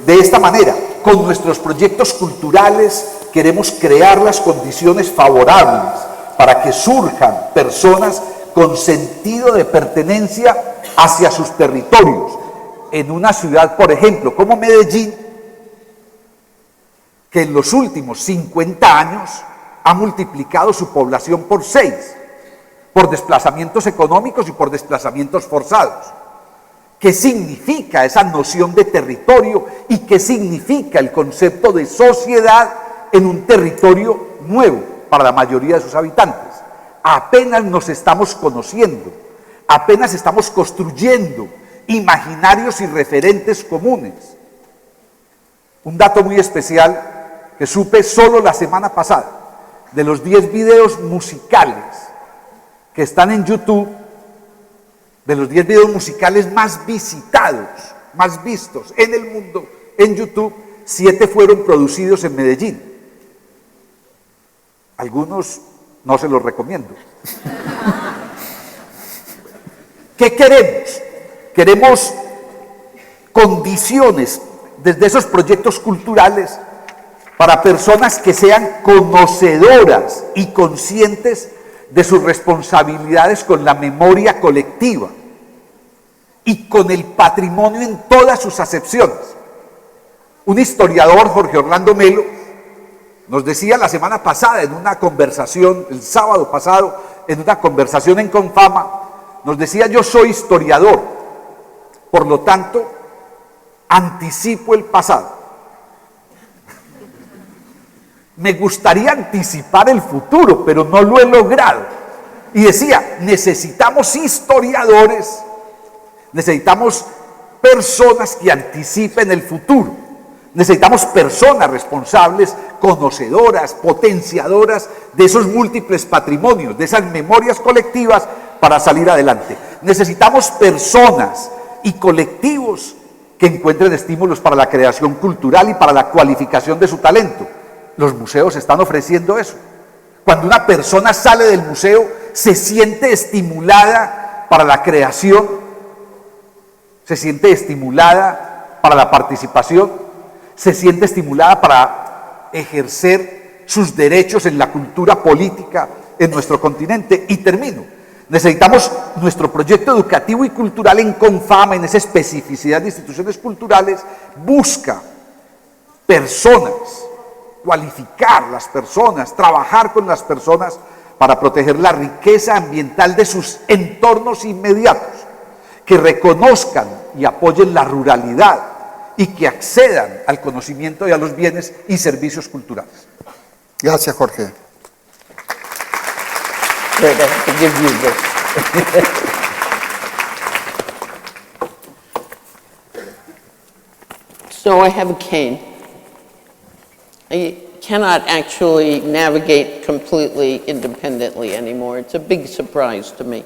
de esta manera: con nuestros proyectos culturales queremos crear las condiciones favorables para que surjan personas con sentido de pertenencia hacia sus territorios. En una ciudad, por ejemplo, como Medellín, que en los últimos 50 años ha multiplicado su población por 6, por desplazamientos económicos y por desplazamientos forzados. ¿Qué significa esa noción de territorio y qué significa el concepto de sociedad en un territorio nuevo para la mayoría de sus habitantes? Apenas nos estamos conociendo, apenas estamos construyendo imaginarios y referentes comunes. Un dato muy especial que supe solo la semana pasada, de los 10 videos musicales que están en YouTube, de los 10 videos musicales más visitados, más vistos en el mundo en YouTube, 7 fueron producidos en Medellín. Algunos no se los recomiendo. ¿Qué queremos? Queremos condiciones desde esos proyectos culturales para personas que sean conocedoras y conscientes de sus responsabilidades con la memoria colectiva y con el patrimonio en todas sus acepciones. Un historiador, Jorge Orlando Melo, nos decía la semana pasada en una conversación, el sábado pasado, en una conversación en Confama, nos decía: yo soy historiador, por lo tanto, anticipo el pasado. Me gustaría anticipar el futuro, pero no lo he logrado. Y decía, necesitamos historiadores, necesitamos personas que anticipen el futuro, necesitamos personas responsables, conocedoras, potenciadoras de esos múltiples patrimonios, de esas memorias colectivas para salir adelante. Necesitamos personas y colectivos que encuentren estímulos para la creación cultural y para la cualificación de su talento. Los museos están ofreciendo eso. Cuando una persona sale del museo, se siente estimulada para la creación, se siente estimulada para la participación, se siente estimulada para ejercer sus derechos en la cultura política en nuestro continente. Y termino. Necesitamos nuestro proyecto educativo y cultural en Confama, en esa especificidad de instituciones culturales, busca personas, cualificar las personas, trabajar con las personas para proteger la riqueza ambiental de sus entornos inmediatos, que reconozcan y apoyen la ruralidad y que accedan al conocimiento y a los bienes y servicios culturales. Gracias, Jorge. Great, I have to give you this. So I have a cane. I cannot actually navigate completely independently anymore. It's a big surprise to me.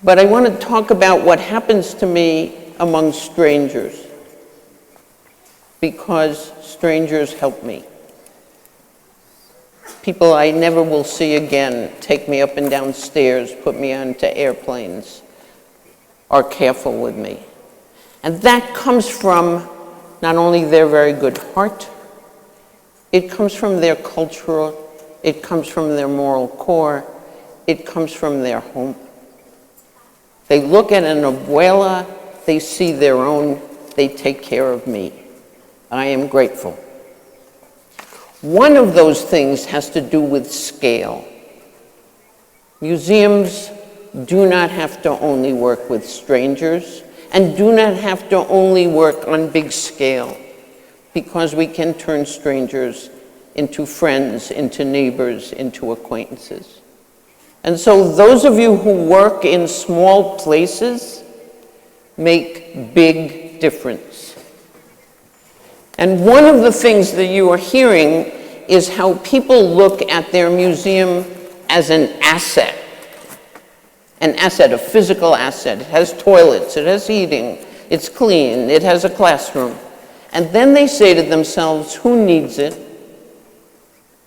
But I want to talk about what happens to me among strangers, because strangers help me. People I never will see again take me up and down stairs, put me onto airplanes, are careful with me. And that comes from not only their very good heart, it comes from their cultural, it comes from their moral core, it comes from their home. They look at an abuela, they see their own, they take care of me. I am grateful. One of those things has to do with scale. Museums do not have to only work with strangers and do not have to only work on big scale, because we can turn strangers into friends, into neighbors, into acquaintances. And so those of you who work in small places make big difference. And one of the things that you are hearing is how people look at their museum as an asset, a physical asset. It has toilets, it has heating, it's clean, it has a classroom. And then they say to themselves, who needs it?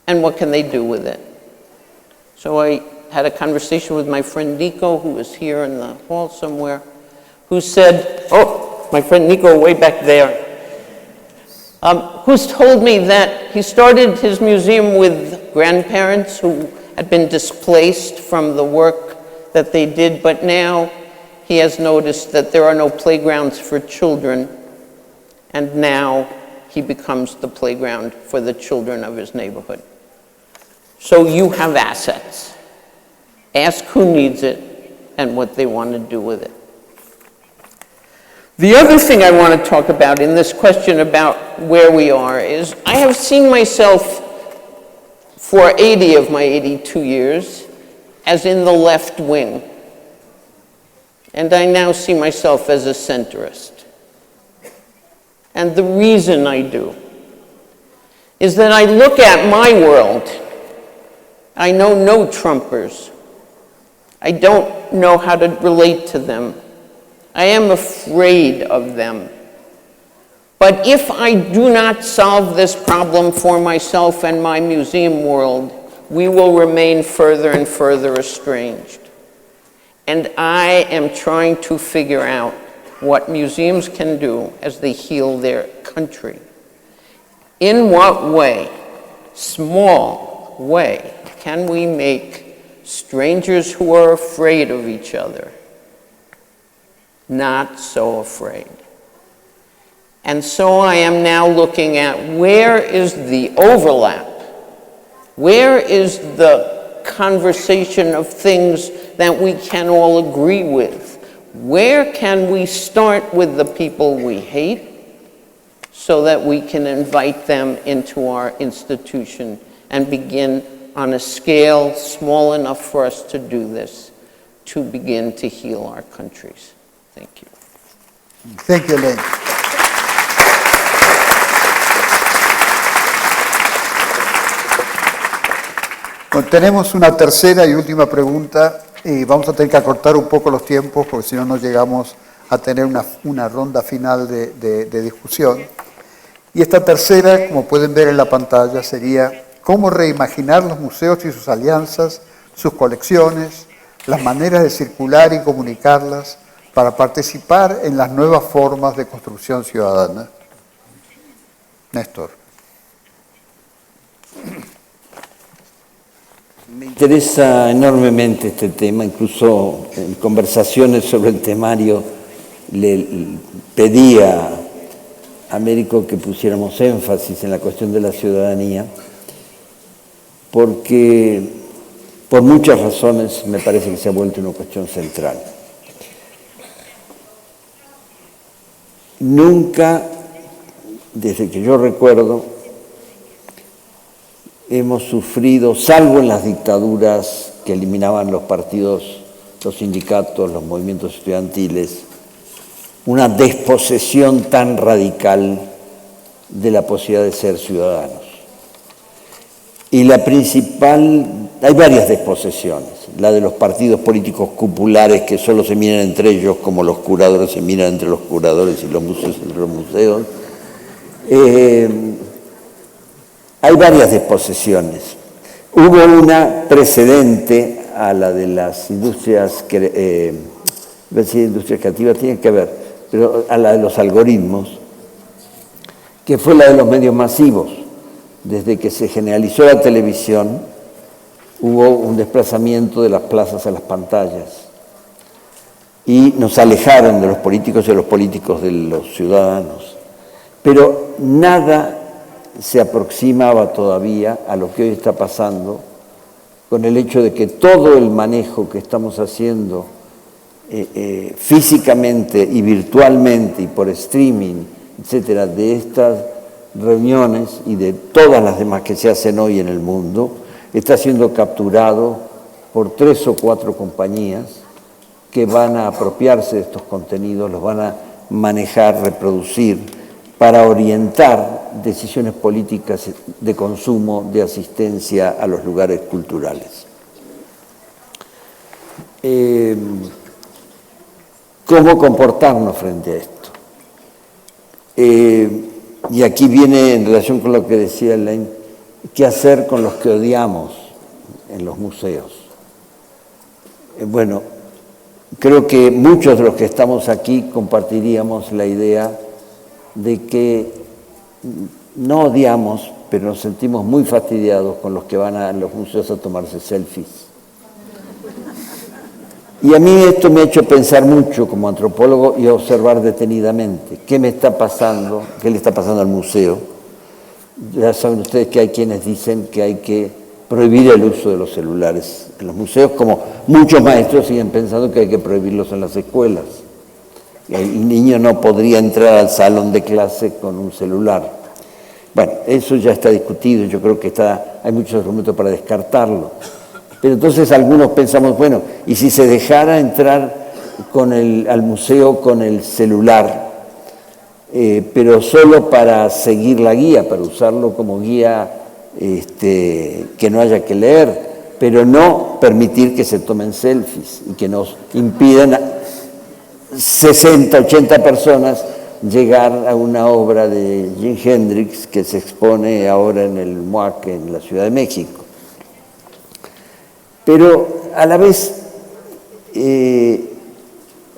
And what can they do with it? So I had a conversation with my friend Nico, who is here in the hall somewhere, who said, oh, my friend Nico way back there, who's told me that he started his museum with grandparents who had been displaced from the work that they did, but now he has noticed that there are no playgrounds for children, and now he becomes the playground for the children of his neighborhood. So you have assets. Ask who needs it and what they want to do with it. The other thing I want to talk about in this question about where we are is I have seen myself for 80 of my 82 years as in the left wing. And I now see myself as a centrist. And the reason I do is that I look at my world. I know no Trumpers. I don't know how to relate to them. I am afraid of them. But if I do not solve this problem for myself and my museum world, we will remain further and further estranged. And I am trying to figure out what museums can do as they heal their country. In what way, small way, can we make strangers who are afraid of each other not so afraid? And so I am now looking at where is the overlap? Where is the conversation of things that we can all agree with? Where can we start with the people we hate so that we can invite them into our institution and begin on a scale small enough for us to do this, to begin to heal our countries? Thank you. Thank you, Elaine. Bueno, tenemos una tercera y última pregunta y vamos a tener que acortar un poco los tiempos porque si no, no llegamos a tener una ronda final de discusión. Y esta tercera, como pueden ver en la pantalla, sería cómo reimaginar los museos y sus alianzas, sus colecciones, las maneras de circular y comunicarlas para participar en las nuevas formas de construcción ciudadana. Néstor. Me interesa enormemente este tema, incluso en conversaciones sobre el temario le pedí a Américo que pusiéramos énfasis en la cuestión de la ciudadanía, porque por muchas razones me parece que se ha vuelto una cuestión central. Nunca, desde que yo recuerdo, hemos sufrido, salvo en las dictaduras que eliminaban los partidos, los sindicatos, los movimientos estudiantiles, una desposesión tan radical de la posibilidad de ser ciudadanos. Y la principal, hay varias desposesiones, la de los partidos políticos cupulares que solo se miran entre ellos como los curadores se miran entre los curadores y los museos entre los museos. Hay varias desposesiones. Hubo una precedente a la de las industrias, industrias creativas tiene que ver, pero a la de los algoritmos, que fue la de los medios masivos. Desde que se generalizó la televisión, hubo un desplazamiento de las plazas a las pantallas y nos alejaron de los políticos y de los políticos de los ciudadanos. Pero nada se aproximaba todavía a lo que hoy está pasando con el hecho de que todo el manejo que estamos haciendo físicamente y virtualmente y por streaming, etcétera, de estas reuniones y de todas las demás que se hacen hoy en el mundo, está siendo capturado por 3 o 4 compañías que van a apropiarse de estos contenidos, los van a manejar, reproducir, para orientar decisiones políticas de consumo, de asistencia a los lugares culturales. ¿Cómo comportarnos frente a esto? Y aquí viene en relación con lo que decía Elaine, ¿qué hacer con los que odiamos en los museos? Bueno, creo que muchos de los que estamos aquí compartiríamos la idea de que no odiamos, pero nos sentimos muy fastidiados con los que van a los museos a tomarse selfies. Y a mí esto me ha hecho pensar mucho como antropólogo y observar detenidamente qué me está pasando, qué le está pasando al museo. Ya saben ustedes que hay quienes dicen que hay que prohibir el uso de los celulares en los museos, como muchos maestros siguen pensando que hay que prohibirlos en las escuelas. El niño no podría entrar al salón de clase con un celular. Bueno, eso ya está discutido, yo creo que hay muchos argumentos para descartarlo. Pero entonces algunos pensamos, bueno, ¿y si se dejara entrar al museo con el celular, pero solo para seguir la guía, para usarlo como guía que no haya que leer, pero no permitir que se tomen selfies y que nos impidan a 60, 80 personas llegar a una obra de Jimi Hendrix que se expone ahora en el MUAC en la Ciudad de México? Pero a la vez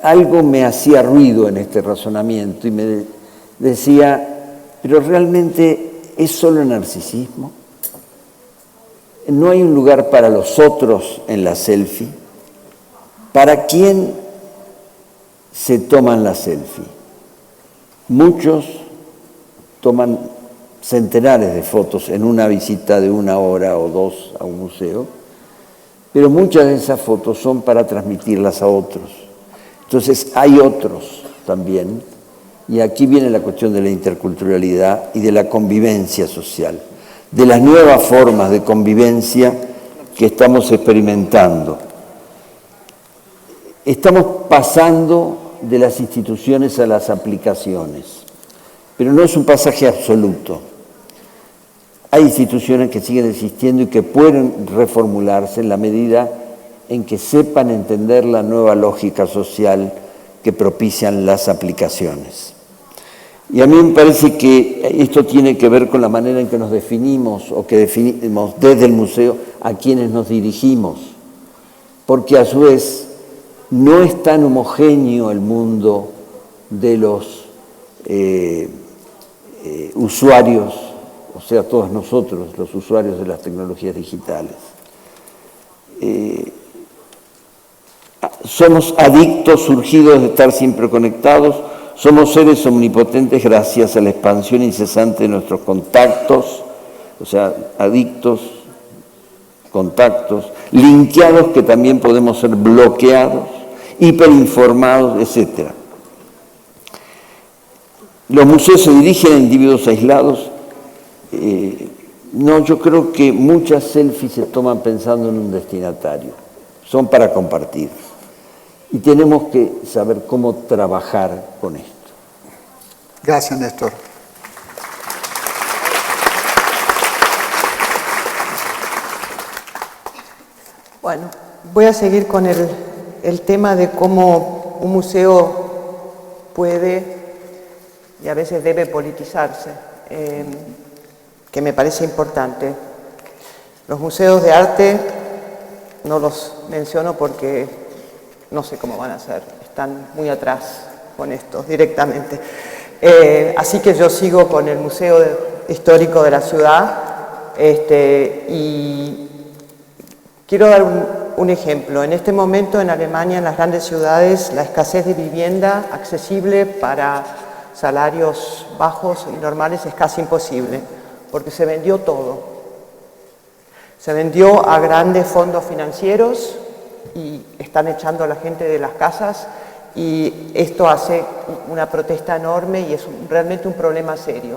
algo me hacía ruido en este razonamiento y me decía, pero realmente es solo narcisismo. No hay un lugar para los otros en la selfie. ¿Para quién se toman la selfie? Muchos toman centenares de fotos en una visita de 1 hora o 2 a un museo, pero muchas de esas fotos son para transmitirlas a otros. Entonces hay otros también, y aquí viene la cuestión de la interculturalidad y de la convivencia social, de las nuevas formas de convivencia que estamos experimentando. Estamos pasando de las instituciones a las aplicaciones, pero no es un pasaje absoluto. Hay instituciones que siguen existiendo y que pueden reformularse en la medida en que sepan entender la nueva lógica social que propician las aplicaciones. Y a mí me parece que esto tiene que ver con la manera en que nos definimos o que definimos desde el museo a quienes nos dirigimos, porque a su vez no es tan homogéneo el mundo de los usuarios, o sea, todos nosotros, los usuarios de las tecnologías digitales. Somos adictos surgidos de estar siempre conectados, somos seres omnipotentes gracias a la expansión incesante de nuestros contactos, o sea, adictos, contactos, linkeados que también podemos ser bloqueados, hiperinformados, etc. Los museos se dirigen a individuos aislados. No, yo creo que muchas selfies se toman pensando en un destinatario, son para compartir. Y tenemos que saber cómo trabajar con esto. Gracias, Néstor. Bueno, voy a seguir con el tema de cómo un museo puede y a veces debe politizarse, que me parece importante. Los museos de arte no los menciono porque no sé cómo van a ser, están muy atrás con esto directamente. Así que yo sigo con el Museo Histórico de la Ciudad y quiero dar un ejemplo. En este momento en Alemania, en las grandes ciudades, la escasez de vivienda accesible para salarios bajos y normales es casi imposible, porque se vendió todo. Se vendió a grandes fondos financieros y están echando a la gente de las casas y esto hace una protesta enorme y es realmente un problema serio.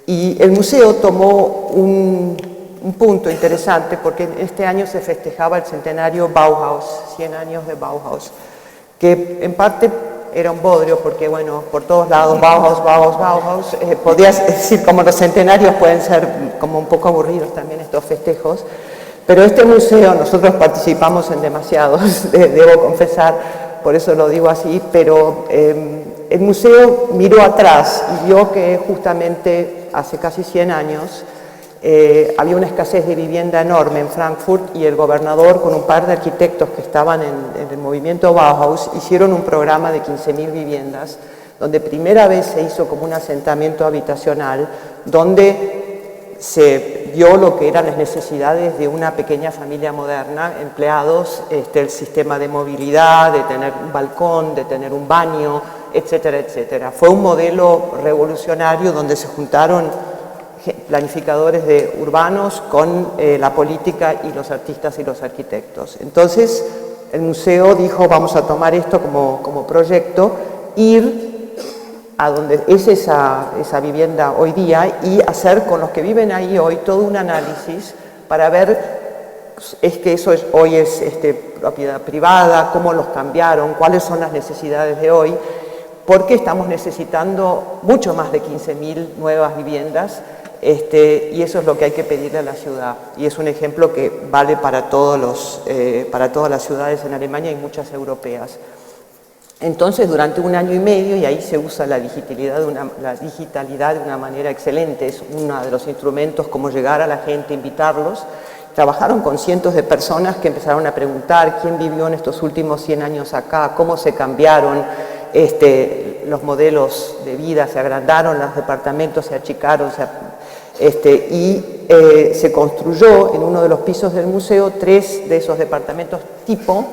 Y el museo tomó un punto interesante porque este año se festejaba el centenario Bauhaus, 100 años de Bauhaus, que en parte era un bodrio porque, bueno, por todos lados Bauhaus, Bauhaus, Bauhaus, podías decir como los centenarios pueden ser como un poco aburridos también estos festejos, pero este museo, nosotros participamos en demasiados, debo confesar, por eso lo digo así, pero el museo miró atrás y vio que justamente hace casi 100 años había una escasez de vivienda enorme en Frankfurt y el gobernador con un par de arquitectos que estaban en el movimiento Bauhaus hicieron un programa de 15.000 viviendas donde primera vez se hizo como un asentamiento habitacional, donde se vio lo que eran las necesidades de una pequeña familia moderna, empleados, el sistema de movilidad, de tener un balcón, de tener un baño, etcétera, etcétera. Fue un modelo revolucionario donde se juntaron planificadores urbanos con la política y los artistas y los arquitectos. Entonces, el museo dijo, vamos a tomar esto como proyecto, ir a donde es esa vivienda hoy día y hacer con los que viven ahí hoy todo un análisis para ver, es que eso hoy es propiedad privada, cómo los cambiaron, cuáles son las necesidades de hoy, porque estamos necesitando mucho más de 15.000 nuevas viviendas, y eso es lo que hay que pedirle a la ciudad. Y es un ejemplo que vale para todas las ciudades en Alemania y muchas europeas. Entonces, durante 1 año y medio, y ahí se usa la digitalidad de una manera excelente, es uno de los instrumentos, como llegar a la gente, invitarlos. Trabajaron con cientos de personas que empezaron a preguntar quién vivió en estos últimos 100 años acá, cómo se cambiaron los modelos de vida, se agrandaron, los departamentos se achicaron, y se construyó en uno de los pisos del museo 3 de esos departamentos tipo,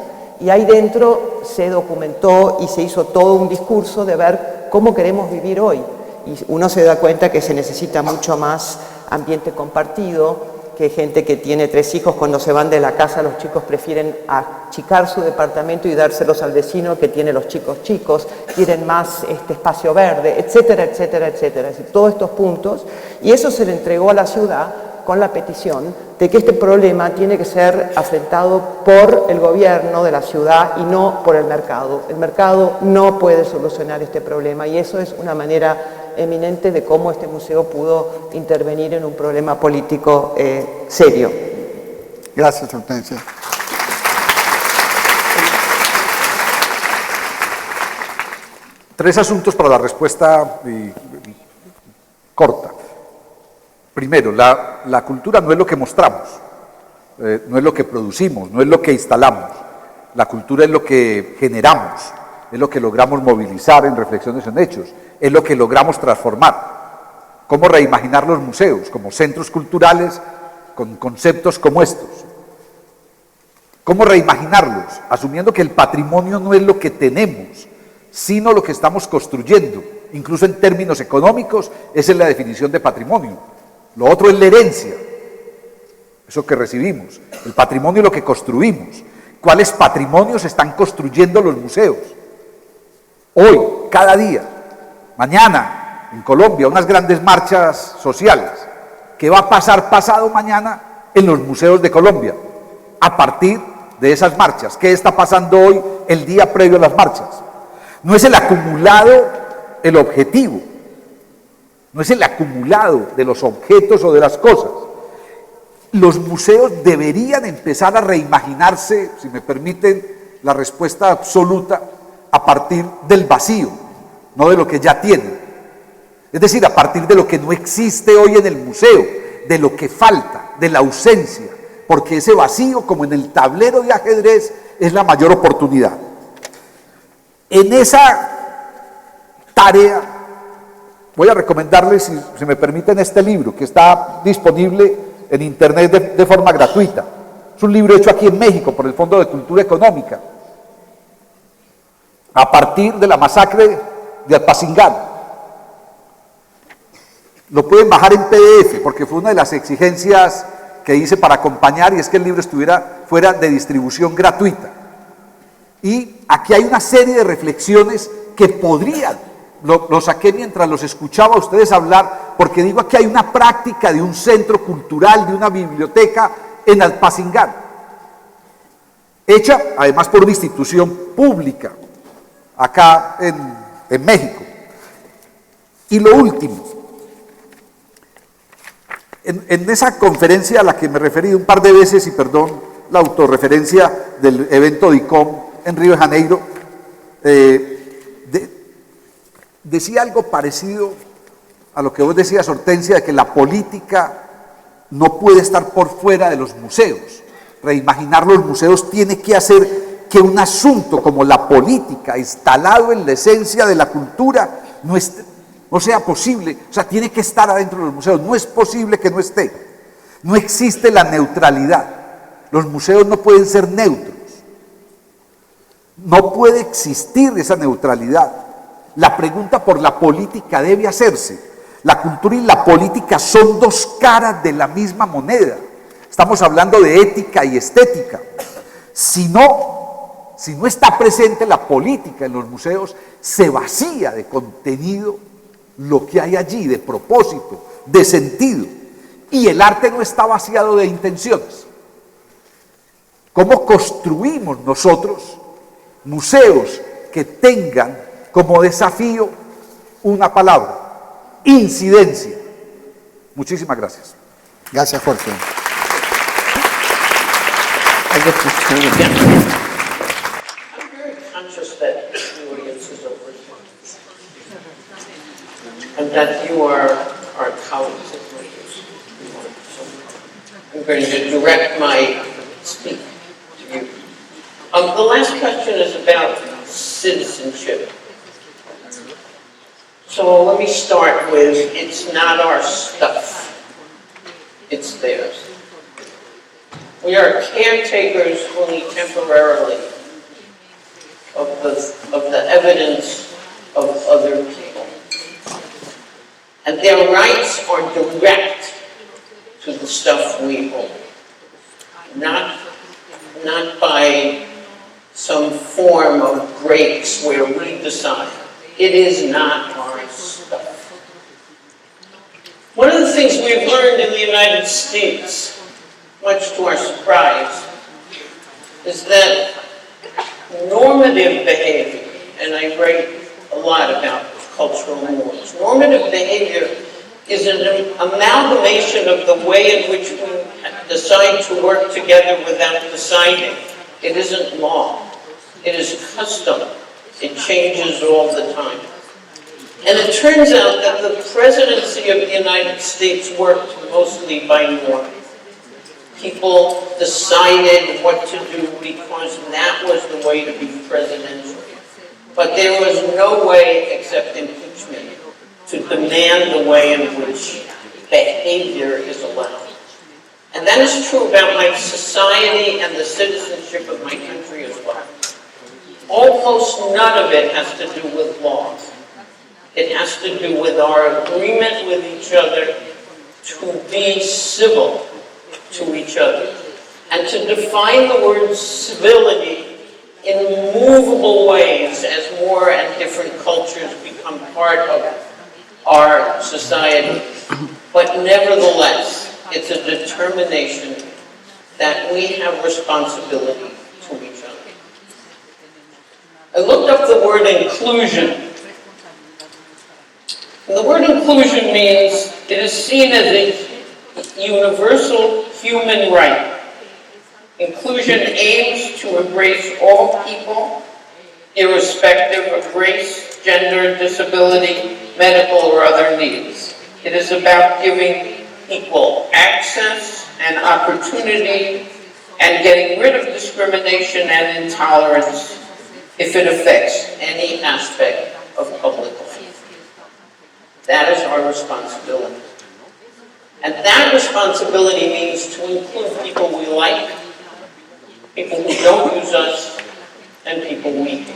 y ahí dentro se documentó y se hizo todo un discurso de ver cómo queremos vivir hoy. Y uno se da cuenta que se necesita mucho más ambiente compartido, que gente que tiene 3 hijos, cuando se van de la casa, los chicos prefieren achicar su departamento y dárselos al vecino que tiene los chicos, quieren más espacio verde, etcétera, etcétera, etcétera. Es decir, todos estos puntos, y eso se le entregó a la ciudad con la petición de que este problema tiene que ser afrontado por el gobierno de la ciudad y no por el mercado. El mercado no puede solucionar este problema, y eso es una manera eminente de cómo este museo pudo intervenir en un problema político serio. Gracias, Hortensia. Tres asuntos para la respuesta corta. Primero, la cultura no es lo que mostramos, no es lo que producimos, no es lo que instalamos. La cultura es lo que generamos, es lo que logramos movilizar en reflexiones en hechos, es lo que logramos transformar. ¿Cómo reimaginar los museos como centros culturales con conceptos como estos? ¿Cómo reimaginarlos? Asumiendo que el patrimonio no es lo que tenemos, sino lo que estamos construyendo. Incluso en términos económicos, esa es la definición de patrimonio. Lo otro es la herencia, eso que recibimos. El patrimonio es lo que construimos. ¿Cuáles patrimonios están construyendo los museos? Hoy, cada día, mañana, en Colombia, unas grandes marchas sociales. ¿Qué va a pasar pasado mañana en los museos de Colombia? A partir de esas marchas. ¿Qué está pasando hoy, el día previo a las marchas? No es el acumulado el objetivo. No es el acumulado de los objetos o de las cosas. Los museos deberían empezar a reimaginarse, si me permiten la respuesta absoluta, a partir del vacío, no de lo que ya tienen. Es decir, a partir de lo que no existe hoy en el museo, de lo que falta, de la ausencia, porque ese vacío, como en el tablero de ajedrez, es la mayor oportunidad. En esa tarea, voy a recomendarles, si me permiten, este libro, que está disponible en internet de forma gratuita. Es un libro hecho aquí en México por el Fondo de Cultura Económica, a partir de la masacre de Apatzingán. Lo pueden bajar en PDF, porque fue una de las exigencias que hice para acompañar, y es que el libro fuera de distribución gratuita. Y aquí hay una serie de reflexiones que podrían, lo saqué mientras los escuchaba a ustedes hablar, porque digo, aquí hay una práctica de un centro cultural, de una biblioteca en Apatzingán, hecha además por una institución pública, acá en México. Y lo último, en esa conferencia a la que me referí un par de veces, y perdón la autorreferencia del evento de ICOM en Río de Janeiro, decía algo parecido a lo que vos decías, Hortensia, de que la política no puede estar por fuera de los museos. Reimaginar los museos tiene que hacer que un asunto como la política, instalado en la esencia de la cultura, no sea posible. O sea, tiene que estar adentro de los museos. No es posible que no esté. No existe la neutralidad. Los museos no pueden ser neutros. No puede existir esa neutralidad. La pregunta por la política debe hacerse. La cultura y la política son dos caras de la misma moneda. Estamos hablando de ética y estética. Si no está presente la política en los museos, se vacía de contenido lo que hay allí, de propósito, de sentido. Y el arte no está vaciado de intenciones. ¿Cómo construimos nosotros museos que tengan como desafío una palabra? Incidencia. Muchísimas gracias. Gracias, Jorge. I'm very conscious that the audience is over here. And that you are our colleagues and leaders. So I'm going to direct my speak to you. The last question is about citizenship. So let me start with, it's not our stuff, it's theirs. We are caretakers only temporarily of the evidence of other people. And their rights are direct to the stuff we hold, not by some form of breaks where we decide. It is not our stuff. One of the things we've learned in the United States, much to our surprise, is that normative behavior, and I write a lot about cultural norms, normative behavior is an amalgamation of the way in which we decide to work together without deciding. It isn't law. It is custom. It changes all the time. And it turns out that the presidency of the United States worked mostly by norm. People decided what to do because that was the way to be presidential. But there was no way except impeachment to demand the way in which behavior is allowed. And that is true about my society and the citizenship of my country as well. Almost none of it has to do with laws. It has to do with our agreement with each other to be civil to each other and to define the word civility in movable ways as more and different cultures become part of our society. But nevertheless, it's a determination that we have responsibility to each other. I looked up the word inclusion. And the word inclusion means it is seen as a universal human right. Inclusion aims to embrace all people, irrespective of race, gender, disability, medical, or other needs. It is about giving equal access and opportunity and getting rid of discrimination and intolerance if it affects any aspect of public life. That is our responsibility. And that responsibility means to include people we like, people who don't use us, and people we hate.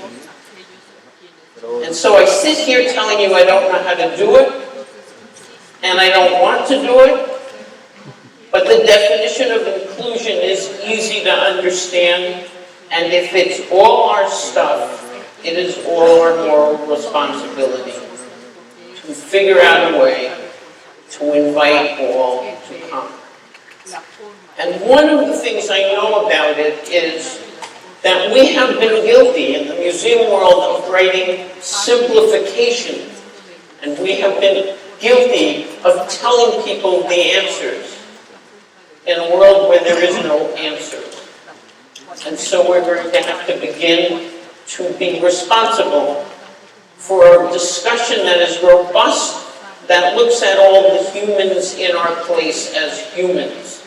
And so I sit here telling you I don't know how to do it, and I don't want to do it, but the definition of inclusion is easy to understand, and if it's all our stuff, it is all our moral responsibility to figure out a way to invite all to come. And one of the things I know about it is that we have been guilty in the museum world of writing simplification, and we have been guilty of telling people the answers in a world where there is no answer. And so we're going to have to begin to be responsible for a discussion that is robust, that looks at all the humans in our place as humans,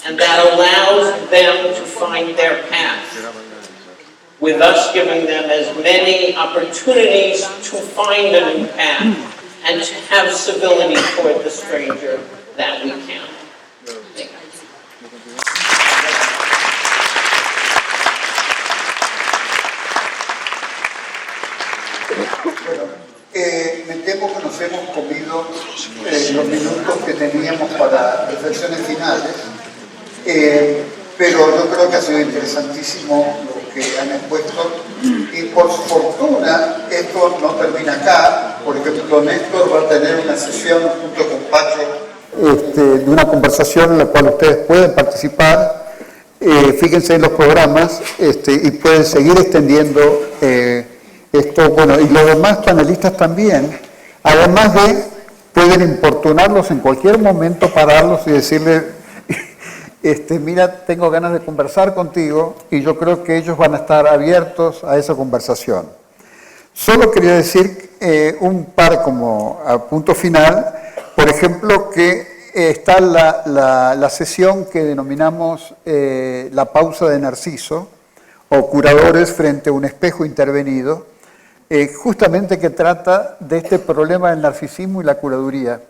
and that allows them to find their path with us giving them as many opportunities to find a new path and to have civility toward the stranger that we can. Thank you. Me temo que nos hemos comido los minutos que teníamos para reflexiones finales, pero yo creo que ha sido interesantísimo lo que han expuesto y por fortuna esto no termina acá, porque don Néstor va a tener una sesión junto con Pacho de una conversación en la cual ustedes pueden participar, fíjense en los programas y pueden seguir extendiendo esto, bueno, y los demás panelistas también, además de, pueden importunarlos en cualquier momento, pararlos y decirles, mira, tengo ganas de conversar contigo, y yo creo que ellos van a estar abiertos a esa conversación. Solo quería decir un par como a punto final, por ejemplo, que está la sesión que denominamos la pausa de Narciso, o curadores frente a un espejo intervenido, justamente que trata de este problema del narcisismo y la curaduría,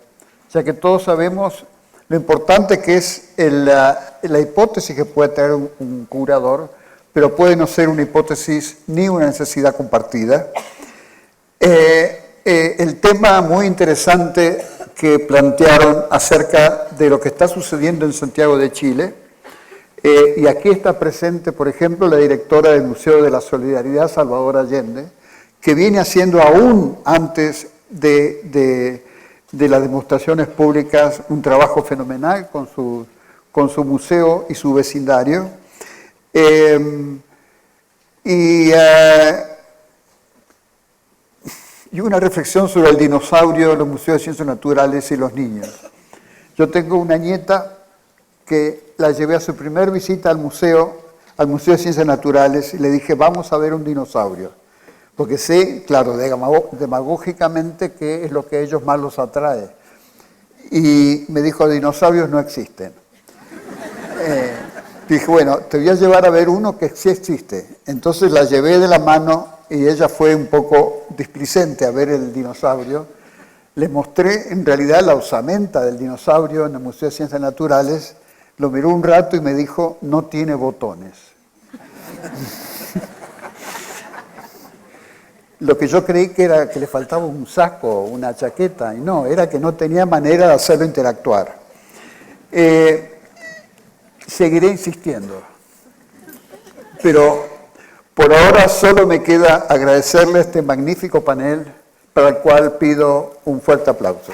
ya que todos sabemos lo importante que es la hipótesis que puede tener un curador, pero puede no ser una hipótesis ni una necesidad compartida. El tema muy interesante que plantearon acerca de lo que está sucediendo en Santiago de Chile, y aquí está presente, por ejemplo, la directora del Museo de la Solidaridad, Salvador Allende, que viene haciendo aún antes de las demostraciones públicas un trabajo fenomenal con su museo y su vecindario. Y una reflexión sobre el dinosaurio, los museos de ciencias naturales y los niños. Yo tengo una nieta que la llevé a su primer visita al Museo de Ciencias Naturales y le dije, vamos a ver un dinosaurio. Porque sé, claro, demagógicamente, qué es lo que a ellos más los atrae. Y me dijo, dinosaurios no existen. Dije, bueno, te voy a llevar a ver uno que sí existe. Entonces la llevé de la mano y ella fue un poco displicente a ver el dinosaurio. Le mostré en realidad la osamenta del dinosaurio en el Museo de Ciencias Naturales. Lo miró un rato y me dijo, no tiene botones. Lo que yo creí que era que le faltaba un saco, una chaqueta, y no, era que no tenía manera de hacerlo interactuar. Seguiré insistiendo, pero por ahora solo me queda agradecerle este magnífico panel, para el cual pido un fuerte aplauso.